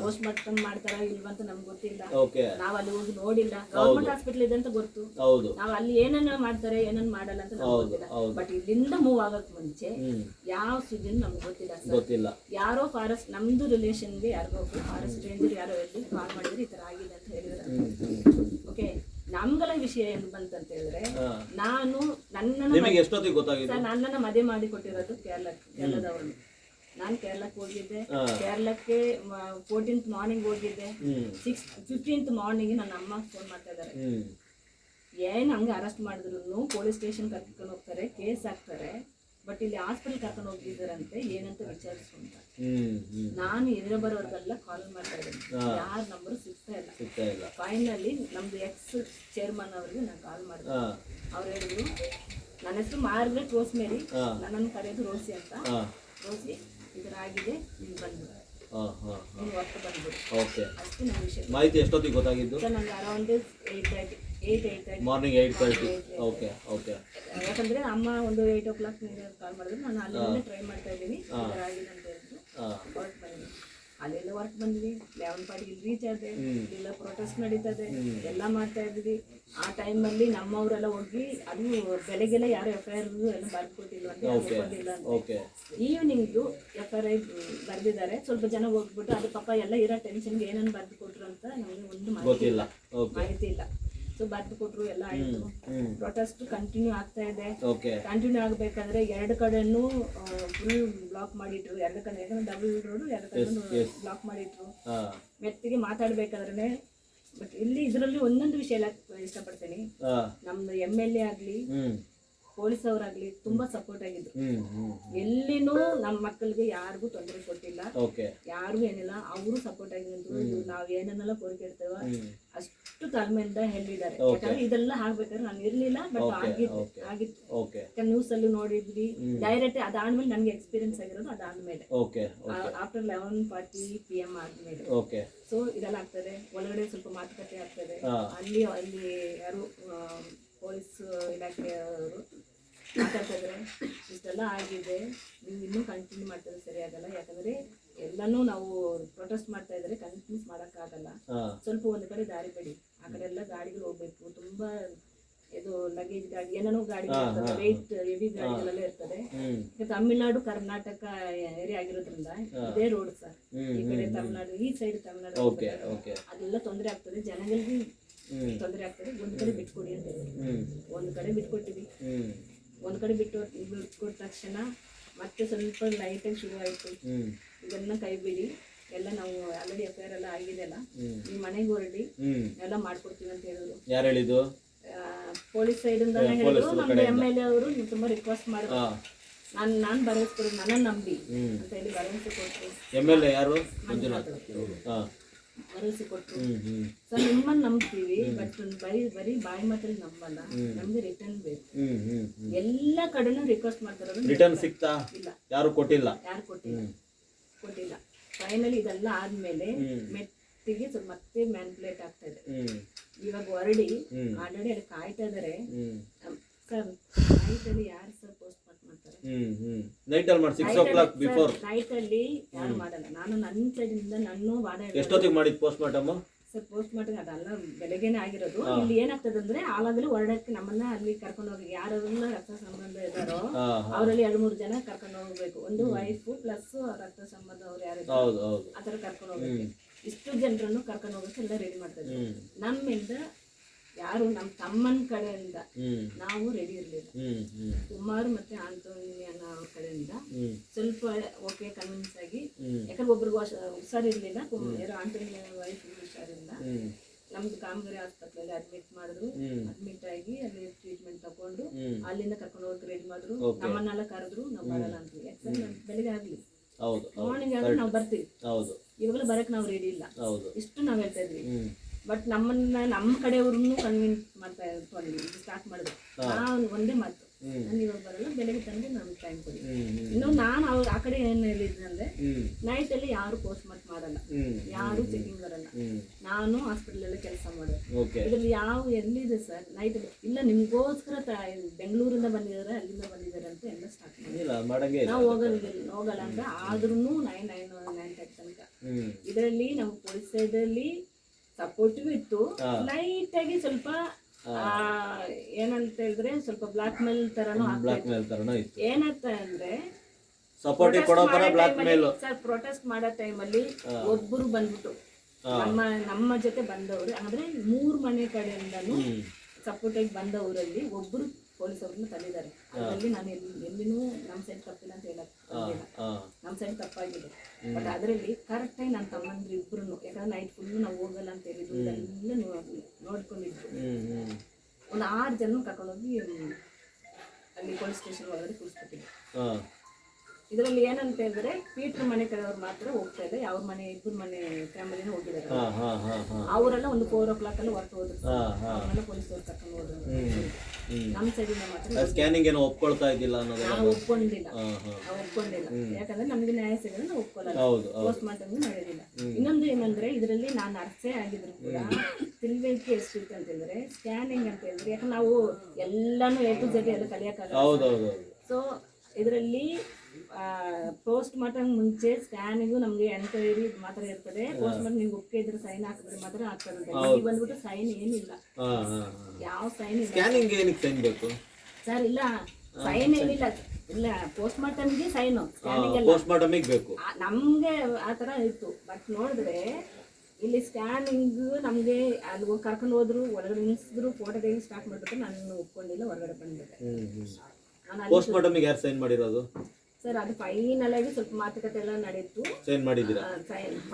ಪೋಸ್ಟ್ ಮಾರ್ಟಮ್ ಮಾಡ್ತಾರ ಇಲ್ವಾ ಅಂತ ನಮ್ಗೆ ಗೊತ್ತಿಲ್ಲ. ನಾವ್ ಅಲ್ಲಿ ಹೋಗಿ ನೋಡಿಲ್ಲ, ಗವರ್ಮೆಂಟ್ ಹಾಸ್ಪಿಟಲ್ ಇದೆ ಅಂತ ಗೊತ್ತು. ನಾವ್ ಅಲ್ಲಿ ಏನೇನೋ ಮಾಡ್ತಾರೆ ಏನೇನ್ ಮಾಡಲ್ಲ ಅಂತ ನಮ್ಗೆ ಗೊತ್ತಿಲ್ಲ. ಬಟ್ ಇಲ್ಲಿಂದ ಮೂವ್ ಆಗಕ್ ಮುಂಚೆ ಯಾವ ಸುದ್ದಿನೂ ನಮ್ಗೆ ಗೊತ್ತಿಲ್ಲ. ಯಾರೋ ಫಾರೆಸ್ಟ್ ನಮ್ದು ರಿಲೇಷನ್ಗೆ ಯಾರಿಗೋ ಫಾರೆಸ್ಟ್ ರೇಂಜರ್ ಯಾರೋ ಎಲ್ಲಿ ಕಾಲ್ ಮಾಡಿದ್ರೆ ಈ ತರ ಆಗಿದೆ ಅಂತ ಹೇಳಿದ್ರೆ ಓಕೆ. ನಮ್ಗಳ ವಿಷಯ ಏನ್ ಬಂತಂತ ಹೇಳಿದ್ರೆ, ನಾನು ನನ್ನನ್ನ ಮದುವೆ ಮಾಡಿ ಕೊಟ್ಟಿರೋದು ಕೇರಳದವನು. ನಾನು ಕೇರಳಕ್ಕೆ ಹೋಗಿದ್ದೆ. ಕೇರಳಕ್ಕೆ 14th ಮಾರ್ನಿಂಗ್ ಹೋಗಿದ್ದೆ. 15th ಮಾರ್ನಿಂಗ್ ನನ್ನ ಅಮ್ಮ ಫೋನ್ ಮಾಡ್ತಾ ಇದ್ದಾರೆ. ಏನ್ ಹಂಗೆ ಅರೆಸ್ಟ್ ಮಾಡಿದ್ರು ಪೊಲೀಸ್ ಸ್ಟೇಷನ್ ಕರ್ಕೊಂಡು ಹೋಗ್ತಾರೆ, ಕೇಸ್ ಹಾಕ್ತಾರೆ. ಬಟ್ ಇಲ್ಲಿ ಹಾಸ್ಪಿಟಲ್ ಕರ್ಕೊಂಡು ಹೋಗಿದ್ದಾರಂತೆ, ಏನಂತ ವಿಚಾರಿಸ್ಕೊಂತ ನಾನು ಎದುರು ಬರೋರ್ಗೆಲ್ಲ ಕಾಲ್ ಮಾಡ್ತಾ ಇದ್ದೀನಿ, ಯಾರ ನಂಬರ್ ಸಿಗ್ತಾ ಇಲ್ಲ. ಫೈನಲಿ ನಮ್ದು ಎಕ್ಸ್ ಚೇರ್ಮನ್ ಅವ್ರಿಗೆ ನಾನು ಕಾಲ್ ಮಾಡಿದೆ. ಅವ್ರು ಹೇಳಿದ್ರು, ನನ್ನ ಹೆಸರು ಮಾರ್ಗ್ರೆಟ್ ರೋಸ್ಮೇರಿ, ನನ್ನನ್ನು ಕರೆಯೋದು ರೋಸಿ ಅಂತ. ರೋಸಿ ಈ ಥರ ಆಗಿದೆ, ನೀವು ಬಂದ್ಬಿಡು, ನೀವು ಹೊತ್ತು ಬಂದ್ಬಿಡು ಅಷ್ಟೇ ನನ್ನ ವಿಷಯ. ಮಾಹಿತಿ ಎಷ್ಟೊತ್ತಿಗೆ ಗೊತ್ತಾಗಿದ್ದು? ನನಗೆ ಅರೌಂಡ್ 8:30 ಮಾರ್ನಿಂಗ್ 8:30. ಓಕೆ. ಯಾಕಂದ್ರೆ ಅಮ್ಮ ಒಂದು 8 o'clock ಕಾಲ್ ಮಾಡಿದ್ರು, ನಾನು ಅಲ್ಲಿಂದ ಟ್ರೈ ಮಾಡ್ತಾ ಇದ್ದೀನಿ, ಆಗಿದೆ ಅಂತ ಹೇಳಿದ್ರು. ವರ್ಕ್ ಬಂದಿದ್ದೀನಿ, ಅಲ್ಲೆಲ್ಲ ವರ್ಕ್ ಬಂದ್ವಿ. 11 ಇಲ್ಲಿ ರೀಚ್ ಆದೆ. ಇಲ್ಲ ಪ್ರೊಟೆಸ್ಟ್ ನಡೀತದೆ, ಎಲ್ಲ ಮಾಡ್ತಾ ಇದ್ವಿ. ಆ ಟೈಮಲ್ಲಿ ನಮ್ಮವರೆಲ್ಲ ಹೋಗಿ, ಅದು ಬೆಳಗ್ಗೆಲ್ಲ ಯಾರು FIR ಎಲ್ಲ ಬರ್ಕೊಟ್ಟಿಲ್ಲ ಅಂತ. ಈವ್ನಿಂಗ್ FIR ಬರ್ದಿದ್ದಾರೆ. ಸ್ವಲ್ಪ ಜನ ಹೋಗ್ಬಿಟ್ಟು ಅದು ಪಾಪ ಎಲ್ಲ ಇರೋ ಟೆನ್ಷನ್ಗೆ ಏನೇನು ಬರ್ದು ಕೊಟ್ರು ಅಂತ ನಮಗೆ ಒಂದು ಮಾಹಿತಿ ಇಲ್ಲ. ಸೊ ಬರ್ದು ಕೊಟ್ರು, ಎಲ್ಲ ಆಯ್ತು. ಪ್ರೊಟೆಸ್ಟ್ ಕಂಟಿನ್ಯೂ ಆಗ್ತಾ ಇದೆ. ಕಂಟಿನ್ಯೂ ಆಗ್ಬೇಕಾದ್ರೆ ಎರಡು ಕಡೆನೂ ಫುಲ್ ಬ್ಲಾಕ್ ಮಾಡಿಟ್ರು. ಎರಡು ಕಡೆ ಡಬಲ್ ರೋಡ್, ಎರಡು ಕಡೆ ಬ್ಲಾಕ್ ಮಾಡಿಟ್ರು. ಮೆತ್ತಿಗೆ ಮಾತಾಡ್ಬೇಕಾದ್ರೆ ಬಟ್ ಇಲ್ಲಿ ಇದರಲ್ಲಿ ಒಂದೊಂದು ವಿಷಯ ಎಲ್ಲ ಇಷ್ಟಪಡ್ತೀನಿ. ನಮ್ದು MLA ಆಗ್ಲಿ ಪೊಲೀಸ್ ಅವರಾಗ್ಲಿ ತುಂಬಾ ಸಪೋರ್ಟ್ ಆಗಿದ್ರು. ಎಲ್ಲಿನೂ ನಮ್ಮ ಮಕ್ಕಳಿಗೆ ಯಾರಿಗೂ ತೊಂದರೆ ಕೊಟ್ಟಿಲ್ಲ, ಯಾರು ಏನಿಲ್ಲ. ಅವರು ಸಪೋರ್ಟ್ ಆಗಿದ್ರು. ನಾವ್ ಏನನ್ನೆಲ್ಲ ಕೋರಿಕೆ ಇರ್ತೇವ ಅಷ್ಟು ತಾಳ್ಮೆಯಿಂದ ಹೇಳಿದ್ದಾರೆ. ಯಾಕಂದ್ರೆ ಇದೆಲ್ಲ ಆಗ್ಬೇಕಾದ್ರೆ ನಾನು ಇರ್ಲಿಲ್ಲ, ಬಟ್ ಆಗಿತ್ತು. ನ್ಯೂಸ್ ಅಲ್ಲಿ ನೋಡಿದ್ವಿ ಡೈರೆಕ್ಟ್. ಅದಾದ್ಮೇಲೆ ನನ್ಗೆ ಎಕ್ಸ್ಪೀರಿಯನ್ಸ್ ಆಗಿರೋದು ಅದಾದ್ಮೇಲೆ, ಆಫ್ಟರ್ 11:40 PM ಆದ್ಮೇಲೆ. ಸೊ ಇದೆಲ್ಲ ಆಗ್ತದೆ, ಒಳಗಡೆ ಸ್ವಲ್ಪ ಮಾತುಕತೆ ಆಗ್ತದೆ. ಅಲ್ಲಿ ಯಾರು ಪೊಲೀಸ್ ಇಲಾಖೆಯವರು ಮಾತಾಡ್ತಾ ಇದ್ದಾರೆ, ಇಷ್ಟೆಲ್ಲ ಆಗಿದೆ, ನೀವು ಇನ್ನೂ ಕಂಟಿನ್ಯೂ ಮಾಡ್ತಾರೆ ಸರಿ ಆಗಲ್ಲ. ಯಾಕಂದ್ರೆ ಎಲ್ಲನೂ ನಾವು ಪ್ರೊಟೆಸ್ಟ್ ಮಾಡ್ತಾ ಇದ್ದಾರೆ, ಕಂಟಿನ್ಯೂಸ್ ಮಾಡೋಕ್ಕಾಗಲ್ಲ. ಸ್ವಲ್ಪ ಒಂದು ಕಡೆ ದಾರಿ ಬಿಡಿ, ಆ ಕಡೆ ಎಲ್ಲ ಗಾಡಿಗಳು ಹೋಗ್ಬೇಕು. ತುಂಬಾ ಇದು ಲಗೇಜ್ ಗಾಡಿ ಏನೇನೋ ಗಾಡಿಗಳು ಇರ್ತದೆ, ವೆಯ್ಟ್ ಹೆವಿ ಗಾಡಿಗಳೆಲ್ಲ ಇರ್ತದೆ. ತಮಿಳ್ನಾಡು ಕರ್ನಾಟಕ ಏರಿಯಾ ಆಗಿರೋದ್ರಿಂದ ಇದೇ ರೋಡ್ ಸರ್. ಈ ಕಡೆ ತಮಿಳ್ನಾಡು, ಈ ಸೈಡ್ ತಮಿಳ್ನಾಡು, ಅದೆಲ್ಲ ತೊಂದರೆ ಆಗ್ತದೆ, ಜನಗಳಿಗೆ ತೊಂದರೆ ಆಗ್ತದೆ. ಒಂದ್ ಕಡೆ ಬಿಟ್ಕೊಡಿ ಅಂತ ಹೇಳಿದ್ರು. ಒಂದ್ ಕಡೆ ಬಿಟ್ಕೊಟ್ಟಿವಿ. ಒಂದ್ ಕಡೆ ಬಿಟ್ಕೊಟ್ಟ ತಕ್ಷಣ ಮತ್ತೆ ಸ್ವಲ್ಪ ಲೈಟಾಗಿ ಶುರು ಆಯ್ತು. ಇದನ್ನ ಕೈ ಬಿಡಿ, ಎಲ್ಲ ನಾವು ಆಲ್ರೆಡಿ FIR ಎಲ್ಲ ಆಗಿದೆ ಅಲ್ಲ, ನೀವು ಮನೆಗೆ ಹೊರಡಿ, ಎಲ್ಲ ಮಾಡ್ಕೊಡ್ತೀವಿ ಅಂತ ಹೇಳಿದ್ರು. ಯಾರು ಹೇಳಿದ್ದು? ಪೊಲೀಸ್ ಸೈಡ್ ಇಂದ ಹೇಳಿದ್ರು. ನಮ್ದು MLA ಅವರು ತುಂಬಾ ರಿಕ್ವೆಸ್ಟ್ ಮಾಡಿದ್ರು, ನಾನು ಭರವಸೆ ಕೊಡಿ, ನನ್ನ ನಂಬಿ ಅಂತ ಹೇಳಿ ಭರವಸೆ ಕೊಟ್ಟರು. MLA ಯಾರು? ಭರವಸೆ ಕೊಟ್ಟರು. ಹ್ಮ್ ಹ್ಮ್ ಸರ್ ನಿಮ್ಮನ್ನ ನಂಬ್ತೀವಿ, ಬಟ್ ಬರೀ ಬಾಯಿ ಮಾತಲ್ಲಿ ನಂಬಲ್ಲ, ನಮ್ಗೆ ರಿಟರ್ನ್ ಬೇಕು. ಹ್ಮ್ ಹ್ಮ್ ಹ್ಮ್ ಎಲ್ಲ ಕಡೆನೂ ರಿಕ್ವೆಸ್ಟ್ ಮಾಡ್ತಾರೋದು ರಿಟರ್ನ್ ಸಿಕ್ತಾ? ಇಲ್ಲ, ಯಾರು ಕೊಟ್ಟಿಲ್ಲ. ಯಾರು ಕೊಟ್ಟಿಲ್ಲ. ಫೈನಲಿ ಇದೆಲ್ಲ ಆದ್ಮೇಲೆ ಮೆತ್ತಿಗೆ ಸ್ವಲ್ಪ ಮತ್ತೆ ಮ್ಯಾನ್ಪುಲೇಟ್ ಆಗ್ತಾ ಇದೆ. ಇವಾಗ ಹೊರಡಿ ಆಲ್ರೆಡಿ ಅಲ್ಲಿ ಕಾಯ್ತಾ ಇದಾರೆ ಸರ್. ನೈಟ್ ಅಲ್ಲಿ ಯಾರು ಸರ್ ಪೋಸ್ಟ್ ಮಾರ್ಟ್ ಮಾಡ್ತಾರೆ? ನೈಟ್ ಅಲ್ಲಿ ಮಾಡಿ 6 o'clock ಬಿಫೋರ್. ನೈಟ್ ಅಲ್ಲಿ ಯಾರು ಮಾಡಲ್ಲ. ನಾನು ನನ್ನ ಸೈಡ್ ಇಂದ ನಾನು ವಾದ ಎಷ್ಟೊತ್ತಿಗೆ ಮಾಡಿದ್ post mortem? Sir post mortem ಅದೆಲ್ಲ ಬೆಳಗ್ಗೆನೆ ಆಗಿರೋದು. ಇಲ್ಲಿ ಏನಾಗ್ತದೆ ಅಂದ್ರೆ ಆವಾಗಲೇ ಹೊರಡಕ್ಕೆ ನಮ್ಮನ್ನ ಅಲ್ಲಿ ಕರ್ಕೊಂಡು ಹೋಗಿ ಯಾರೆಲ್ಲ ರಕ್ತ ಸಂಬಂಧ ಇದ್ದಾರೋ ಅವರಲ್ಲಿ 2-3 ಜನ ಕರ್ಕೊಂಡು ಹೋಗ್ಬೇಕು. ಒಂದು ವೈಫ್ ಪ್ಲಸ್ ರಕ್ತ ಸಂಬಂಧ ಅವ್ರು ಯಾರು ಆತರ ಕರ್ಕೊಂಡು ಹೋಗ್ಬೇಕು. ಇಷ್ಟು ಜನರನ್ನು ಕರ್ಕೊಂಡು ಹೋಗಕ್ಕೆ ಎಲ್ಲ ರೆಡಿ ಮಾಡ್ತಾ ಇದ್ದೀವಿ. ನಮ್ಮಿಂದ ಯಾರು ನಮ್ಮ ತಮ್ಮನ ಕಡೆಯಿಂದ ನಾವು ರೆಡಿ ಇರಲಿಲ್ಲ. ಕುಮಾರ್ ಮತ್ತೆ ಆಂಟೋನಿಯನ್ನ ಅವ್ರ ಕಡೆಯಿಂದ ಸ್ವಲ್ಪ ಓಕೆ ಕನ್ವಿನ್ಸ್ ಆಗಿ, ಯಾಕಂದ್ರೆ ಒಬ್ರಿಗೆ ಹುಷಾರಿರ್ಲಿಲ್ಲ, ಯಾರೋ ಆಂಟೋನಿಯನ್ ವೈಫ್ ಹುಷಾರಿಲ್ಲ. ನಮ್ದು ಕಾಮಗಾರಿ ಆಸ್ಪತ್ರೆಯಲ್ಲಿ ಅಡ್ಮಿಟ್ ಮಾಡಿದ್ರು. ಅಡ್ಮಿಟ್ ಆಗಿ ಅಲ್ಲಿ ಟ್ರೀಟ್ಮೆಂಟ್ ತಗೊಂಡು ಅಲ್ಲಿಂದ ಕರ್ಕೊಂಡು ಹೋಗಕ್ಕೆ ರೆಡಿ ಮಾಡಿದ್ರು. ನಮ್ಮನ್ನೆಲ್ಲ ಕರೆದ್ರು, ನಾವು ಬರಲ್ಲ ಅಂತೀವಿ. ಯಾಕಂದ್ರೆ ಬೆಳಿಗ್ಗೆ ಆಗ್ಲಿ ಮಾರ್ನಿಂಗ್ ಆದ್ರೆ ನಾವು ಬರ್ತೀವಿ, ಇವಾಗಲೂ ಬರಕ್ ನಾವು ರೆಡಿ ಇಲ್ಲ, ಇಷ್ಟು ನಾವ್ ಹೇಳ್ತಾ ಇದ್ವಿ. ಬಟ್ ನಮ್ಮ ಕಡೆಯವ್ರನ್ನು ಕನ್ವಿನ್ಸ್ ಮಾಡ್ತಾ ಸ್ಟಾರ್ಟ್ ಮಾಡಿದ್ರು. ನಾನು ಒಂದೇ ಮಾತು, ನಾನು ಇವಾಗ ಬರಲ್ಲ, ಬೆಳಗ್ಗೆ ತಂದು ನಮ್ಗೆ ಟೈಮ್ ಕೊಡಿ. ಇನ್ನು ನಾನು ಅವ್ರು ಆ ಕಡೆ ಏನ್ ಹೇಳಿದ್ನಂದ್ರೆ ನೈಟ್ ಅಲ್ಲಿ ಯಾರು ಪೋಸ್ಟ್ ಮಾರ್ಟ್ ಮಾಡಲ್ಲ, ಯಾರು ಚೆಕಿಂಗ್ ಬರಲ್ಲ. ನಾನು ಹಾಸ್ಪಿಟಲ್ ಅಲ್ಲಿ ಕೆಲಸ ಮಾಡೋದು. ಇದ್ರಲ್ಲಿ ಯಾವ ಎಲ್ಲಿದೆ ಸರ್ ನೈಟ್? ಇಲ್ಲ ನಿಮ್ಗೋಸ್ಕರ ಬೆಂಗಳೂರಿಂದ ಬಂದಿದ್ದಾರೆ, ಅಲ್ಲಿಂದ ಬಂದಿದ್ದಾರೆ ಅಂತ ಎಲ್ಲ ಸ್ಟಾರ್ಟ್ ಮಾಡಿ ನಾವು ಹೋಗಲ್ಲ ಅಂತ. ಆದ್ರೂ 9:30 ತನಕ ಇದರಲ್ಲಿ ನಮ್ಮ ಪೊಲೀಸ್ ಸೈಡಲ್ಲಿ ಸಪೋರ್ಟಿವ್ ಇತ್ತು. ಲೈಟ್ ಆಗಿ ಸ್ವಲ್ಪ ಏನಂತ ಹೇಳಿದ್ರೆ ಸ್ವಲ್ಪ ಬ್ಲಾಕ್ ಮೇಲ್ ತರನು ಇತ್ತು. ಏನಂತ ಅಂದ್ರೆ ಸರ್ ಪ್ರೊಟೆಸ್ಟ್ ಮಾಡೋ ಟೈಮಲ್ಲಿ ಒಬ್ಬರು ಬಂದ್ಬಿಟ್ಟು ನಮ್ಮ ಜೊತೆ ಬಂದವರು ಅಂದ್ರೆ 3 ಮನೆ ಕಡೆಯಿಂದನು ಸಪೋರ್ಟ್ ಆಗಿ ಬಂದವರಲ್ಲಿ ಒಬ್ರು ಪೊಲೀಸ್ ಅವ್ರನ್ನ ತಂದಿದ್ದಾರೆ. ಅದರಲ್ಲಿ ನಾನು ಎಲ್ಲಿನೂ ನಮ್ಮ ಸೈಡ್ ತಪ್ಪಿಲ್ಲ ಅಂತ ಹೇಳಕ್ ನಮ್ಮ ಸೈಡ್ ತಪ್ಪಾಗಿದೆ. ಬಟ್ ಅದರಲ್ಲಿ ಕರೆಕ್ಟ್ ಆಗಿ ನನ್ನ ತಮ್ಮಂದ್ರು ಇಬ್ರು, ಯಾಕಂದ್ರೆ ನೈಟ್ ಫುಲ್ ನಾವು ಹೋಗಲ್ಲ ಅಂತ ಹೇಳಿದ್ರು, ಎಲ್ಲ ನೋಡ್ಕೊಂಡಿದ್ರು. ಒಂದು 6 ಜನ ಕರ್ಕೊಂಡೋಗಿ ಅಲ್ಲಿ ಪೊಲೀಸ್ ಸ್ಟೇಷನ್ ಒಳಗಡೆ ಕೂರಿಸ್ಬಿಟ್ಟಿದ್ರು. ಇದರಲ್ಲಿ ಏನಂತ ಹೇಳಿದ್ರೆ ಪೀಟ್ರ್ ಮನೆ ಕಡೆಯವ್ರು ಮಾತ್ರ ಹೋಗ್ತಾ ಇಲ್ಲ, ಅವ್ರ ಮನೆ 2 ಮನೆ ಫ್ಯಾಮಿಲಿನ ಹೋಗಿದ್ದಾರೆ. ಅವರೆಲ್ಲ ಒಂದು 4 o'clock ಅಲ್ಲಿ ಹೊರಟು ಹೋದ್ರು. ಅವರೆಲ್ಲ ಪೊಲೀಸ್ ಅವ್ರು ಕರ್ಕೊಂಡು ಹೋದ್ರು. ನಮ್ಮ ಸೈಡಿಂದ ಮಾತ್ರ ಸ್ಕ್ಯಾನಿಂಗ್ ಏನೋ ಒಪ್ಕೊಳ್ತಾ ಇದ್ದಿಲ್ಲ ಅನ್ನೋದು ನಾವು ಒಪ್ಕೊಂಡಿಲ್ಲ. ಯಾಕಂದ್ರೆ ನಮ್ಗೆ ನ್ಯಾಯ ಸಿಗಲ್ಲ, ನಾವು ಒಪ್ಕೊಳ್ಳಲ್ಲ, ಪೋಸ್ಟ್ ಮಾರ್ಟಮ್ ನಡೆಯೋದಿಲ್ಲ. ಇನ್ನೊಂದು ಏನಂದ್ರೆ ಇದರಲ್ಲಿ ನಾನು ಅರ್ಸೆ ಆಗಿದ್ರು ಕೂಡ ತಿಳ್ವಳಿಕೆ ಎಷ್ಟಿತ್ತು ಅಂತ ಹೇಳಿದ್ರೆ ಸ್ಕ್ಯಾನಿಂಗ್ ಅಂತ ಹೇಳಿದ್ರೆ, ಯಾಕಂದ್ರೆ ನಾವು ಎಲ್ಲಾನು A to Z ಎಲ್ಲ ಕಲಿಯಕ್ಕಾಗಲ್ಲ. ಸೊ ಇದರಲ್ಲಿ ಪೋಸ್ಟ್ ಮಾರ್ಟಮ್ ಮುಂಚೆ ಸ್ಕ್ಯಾನಿಂಗು ನಮ್ಗೆ ಎನ್ಕ್ವೈರಿ ಮಾತ್ರ ಇರ್ತದೆ. ಪೋಸ್ಟ್ ಮಾರ್ಟಮ್ ನೀವು ಒಪ್ಪಿಗೆ ಇದ್ರೆ ಸೈನ್ ಹಾಕಿದ್ರೆ ಮಾತ್ರ ಆಗ್ತದೆ. ಈಗ ಬಂದ್ಬಿಟ್ಟು ಸೈನ್ ಏನಿಲ್ಲ, ಯಾವ ಸೈನ್ ಇಲ್ಲ. ಸ್ಕ್ಯಾನಿಂಗ್ ಏನಕ್ಕೆ ಸೈನ್ ಬೇಕು ಸರ್? ಇಲ್ಲ ಸೈನ್ ಏನಿಲ್ಲ, ಇಲ್ಲ ಪೋಸ್ಟ್ ಮಾರ್ಟಮ್ಗೆ ಸೈನು, ಸ್ಕ್ಯಾನಿಂಗ್ ಎಲ್ಲ ಪೋಸ್ಟ್ ಮಾರ್ಟಮ್ಗೆ ಬೇಕು. ನಮ್ಗೆ ಆ ತರ ಇತ್ತು. ಬಟ್ ನೋಡಿದ್ರೆ ಇಲ್ಲಿ ಸ್ಕ್ಯಾನಿಂಗ್ ನಮ್ಗೆ ಅಲ್ಲಿ ಕರ್ಕೊಂಡು ಹೋದ್ರು, ಒಳಗಡೆ ನಿಲ್ಸಿದ್ರು, ಫೋಟೋ ತೆಗಿ ಸ್ಟಾರ್ಟ್ ಮಾಡ್ಬಿಟ್ಟು ನಾನು ಒಪ್ಕೊಂಡಿಲ್ಲ, ಹೊರಗಡೆ ಬಂದ್ಬಿಟ್ಟೆ. ಪೋಸ್ಟ್ ಮಾರ್ಟಮ್ ಯಾರು ಸೈನ್ ಮಾಡಿರೋದು ಸರ್? ಅದು ಫೈನಲ್ ಆಗಿ ಸ್ವಲ್ಪ ಮಾತುಕತೆ ಎಲ್ಲ ನಡೀತು. ಸೈನ್ ಮಾಡಿದ್ದೀರಾ?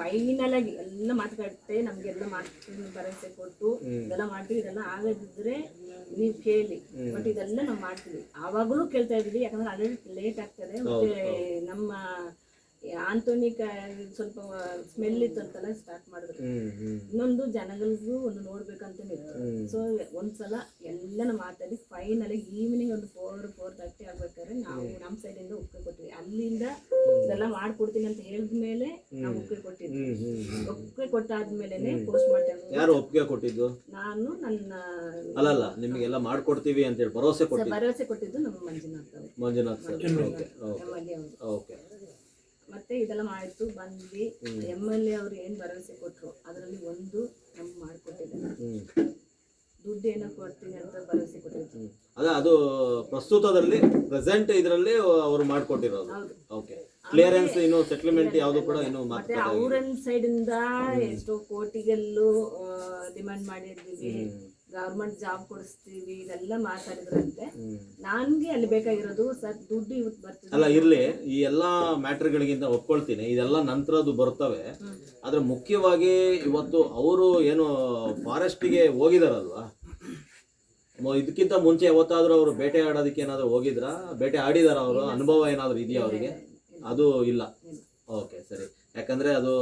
ಫೈನಲ್ ಆಗಿ ಎಲ್ಲ ಮಾತುಕತೆ, ನಮ್ಗೆಲ್ಲ ಮಾತು ಭರವಸೆ ಕೊಟ್ಟು ಇದೆಲ್ಲ ಮಾಡ್ತೀವಿ. ಇದೆಲ್ಲ ಆಗದಿದ್ರೆ ನೀವು ಕೇಳಿ, ಬಟ್ ಇದೆಲ್ಲ ನಾವು ಮಾಡ್ತೀವಿ. ಆವಾಗಲೂ ಕೇಳ್ತಾ ಇದೀವಿ, ಯಾಕಂದ್ರೆ ಆಲ್ರೆಡಿ ಲೇಟ್ ಆಗ್ತದೆ. ಮತ್ತೆ ನಮ್ಮ ಆಂಟೋನಿ ಸ್ವಲ್ಪ ಸ್ಮೆಲ್ ಇತ್ತು ಅಂತೆಲ್ಲ ಸ್ಟಾರ್ಟ್ ಮಾಡಿದ್ರು. ಇನ್ನೊಂದು ಜನಗಳಿಗೂ ಒಂದು ನೋಡ್ಬೇಕಂತ ಇತ್ತು. ಸೊ ಒಂದ್ಸಲ ಎಲ್ಲ ಮಾತಾಡಿ ಫೈನಲ್ ಈವ್ನಿಂಗ್ ಒಂದು 4:30 ಆಗ್ಬೇಕಾದ್ರೆ ನಾವು ನಮ್ಮ ಸೈಡ್ ಇಂದ ಒಪ್ಪಿಗೆ ಕೊಟ್ಟಿವಿ. ಅಲ್ಲಿಂದ ಇದೆಲ್ಲ ಮಾಡ್ಕೊಡ್ತೀನಿ ಅಂತ ಹೇಳಿದ್ಮೇಲೆ ನಾವು ಒಪ್ಪಿಗೆ ಕೊಟ್ಟಿದ್ವಿ. ಒಪ್ಪಿಗೆ ಕೊಟ್ಟಾದ್ಮೇಲೆ ಪೋಸ್ಟ್ ಮಾರ್ಟಮ್. ಯಾರು ಒಪ್ಪಿಗೆ ಕೊಟ್ಟಿದ್ದು? ನಾನು ನನ್ನ ಅಲ್ಲಲ್ಲ, ನಿಮಗೆಲ್ಲ ಮಾಡ್ಕೊಡ್ತೀವಿ ಅಂತ ಹೇಳಿ ಭರವಸೆ ಕೊಟ್ಟಿದ್ದು ನಮ್ಮ ಮಂಜುನಾಥ್ ಓಕೆ. ಮತ್ತೆ ಇದೆಲ್ಲ ಮಾಡಿತ್ತು, ಬಂದ್ವಿ. MLA ಅವರು ಏನ್ ಭರವಸೆ ಕೊಟ್ರು ಅದರಲ್ಲಿ ಒಂದು ನಮ್ಗೆ ಮಾಡ್ಕೊಟ್ಟಿದ್ದಾರೆ. ದುಡ್ಡು ಏನೋ ಕೊಡ್ತೀನಿ ಅಂತ ಭರವಸೆ ಕೊಟ್ಟಿದ್ರು. ಅದು ಪ್ರಸ್ತುತದಲ್ಲಿ ಪ್ರೆಸೆಂಟ್ ಇದರಲ್ಲಿ ಅವರು ಮಾಡ್ಕೊಟ್ಟಿರೋದು. ಓಕೆ. ಕ್ಲಿಯರೆನ್ಸ್ ಇನ್ನು ಸೆಟಲ್ಮೆಂಟ್ ಯಾವುದು ಕೂಡ ಇನ್ನು ಮತ್ತೆ ಅವ್ರ ಸೈಡ್ ಇಂದ ಎಷ್ಟೋ ಕೋಟಿಗೆಲ್ಲೂ ಡಿಮ್ಯಾಂಡ್ ಮಾಡಿರ್ತೀವಿ, ಗವರ್ಮೆಂಟ್ ಜಾಬ್ ಕೊಡಿಸ್ತೀವಿ, ಇದೆಲ್ಲ ಮಾತಾಡಿದ್ರಂತೆ. ನನ್ಗೆ ಅಲ್ಲಿ ಬೇಕಾಗಿರೋದು ಸರ್ ದುಡ್ಡು ಇವತ್ತು ಬರ್ತದೆ. ಅಲ್ಲ ಇರ್ಲಿ, ಈ ಎಲ್ಲಾ ಮ್ಯಾಟರ್ಗಳಿಗಿಂತ ಒಪ್ಕೊಳ್ತೀನಿ, ಇದೆಲ್ಲ ನಂತರದ್ದು ಬರ್ತವೆ. ಆದ್ರೆ ಮುಖ್ಯವಾಗಿ ಇವತ್ತು ಅವರು ಏನು ಫಾರೆಸ್ಟ್ಗೆ ಹೋಗಿದಾರಲ್ವಾ, ಇದಕ್ಕಿಂತ ಮುಂಚೆ ಯಾವತ್ತಾದ್ರೂ ಅವರು ಬೇಟೆ ಆಡೋದಕ್ಕೆ ಏನಾದ್ರು ಹೋಗಿದ್ರಾ? ಬೇಟೆ ಆಡಿದಾರ? ಅವರು ಅನುಭವ ಏನಾದ್ರು ಇದೆಯಾ ಅವರಿಗೆ? ಅದು ಇಲ್ಲ. ಓಕೆ ಸರಿ. ಯಾಕಂದ್ರೆ ಅದು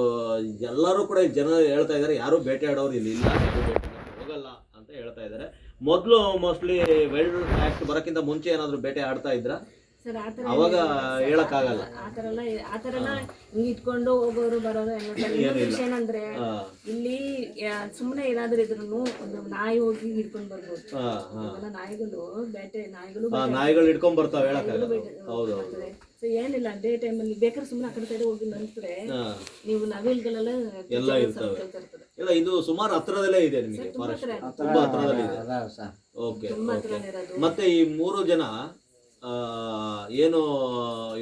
ಎಲ್ಲರೂ ಕೂಡ ಜನ ಹೇಳ್ತಾ ಇದ್ದಾರೆ, ಯಾರು ಬೇಟೆ ಆಡೋರು ಇಲ್ಲಿ ಇಲ್ಲ, ಯಾರು ಬೇಟೆ ಹೋಗಲ್ಲ ಅಂತ ಹೇಳ್ತಾ ಇದ್ದಾರೆ. ಮೊದಲು ಮೋಸ್ಟ್ಲಿ ವೈಲ್ಡ್ ಆಕ್ಟ್ ಬರೋಕ್ಕಿಂತ ಮುಂಚೆ ಏನಾದ್ರು ಬೇಟೆ ಆಡ್ತಾ ಇದ್ರ? ಸರ್ ಅವಾಗ ಹೇಳಕ್ಕಾಗಲ್ಲ. ಆ ಥರ ಎಲ್ಲ ಹಿಂಗೆ ಇಟ್ಕೊಂಡು ಹೋಗೋರು ಬರೋರು ವಿಷಯ ಏನಂದ್ರೆ ಇಲ್ಲಿ ಸುಮ್ಮನೆ ಏನಾದ್ರು ಇದ್ರು ಒಂದು ನಾಯಿ ಹೋಗಿ ಹಿಡ್ಕೊಂಡು ಬರ್ಬೋದು. ಇವೆಲ್ಲ ನಾಯಿಗಳು ಹಿಡ್ಕೊಂಡ್ ಬರ್ತಾವ, ಹೇಳಕ್ಕಾಗಲ್ಲ. ಹೌದು ಸೊ ಏನಿಲ್ಲ, ಡೇ ಟೈಮಲ್ಲಿ ಬೇಕಾದ್ರೆ ಸುಮ್ಮನೆ ಆ ಕಡೆ ಸೈಡ್ ಹೋಗಿ ನಂತರ ನೀವು ನವಿಲ್ಗಳೆಲ್ಲ ಎಲ್ಲ ಇರ್ತವೆ. ಇಲ್ಲ, ಇದು ಸುಮಾರು ಹತ್ರದಲ್ಲೇ ಇದೆ ನಿಮಗೆ, ಫಾರೆಸ್ಟ್ ತುಂಬಾ ಹತ್ರದಲ್ಲೇ ಇದೆ. ಓಕೆ. ಮತ್ತೆ ಈ 3 ಜನ ಏನು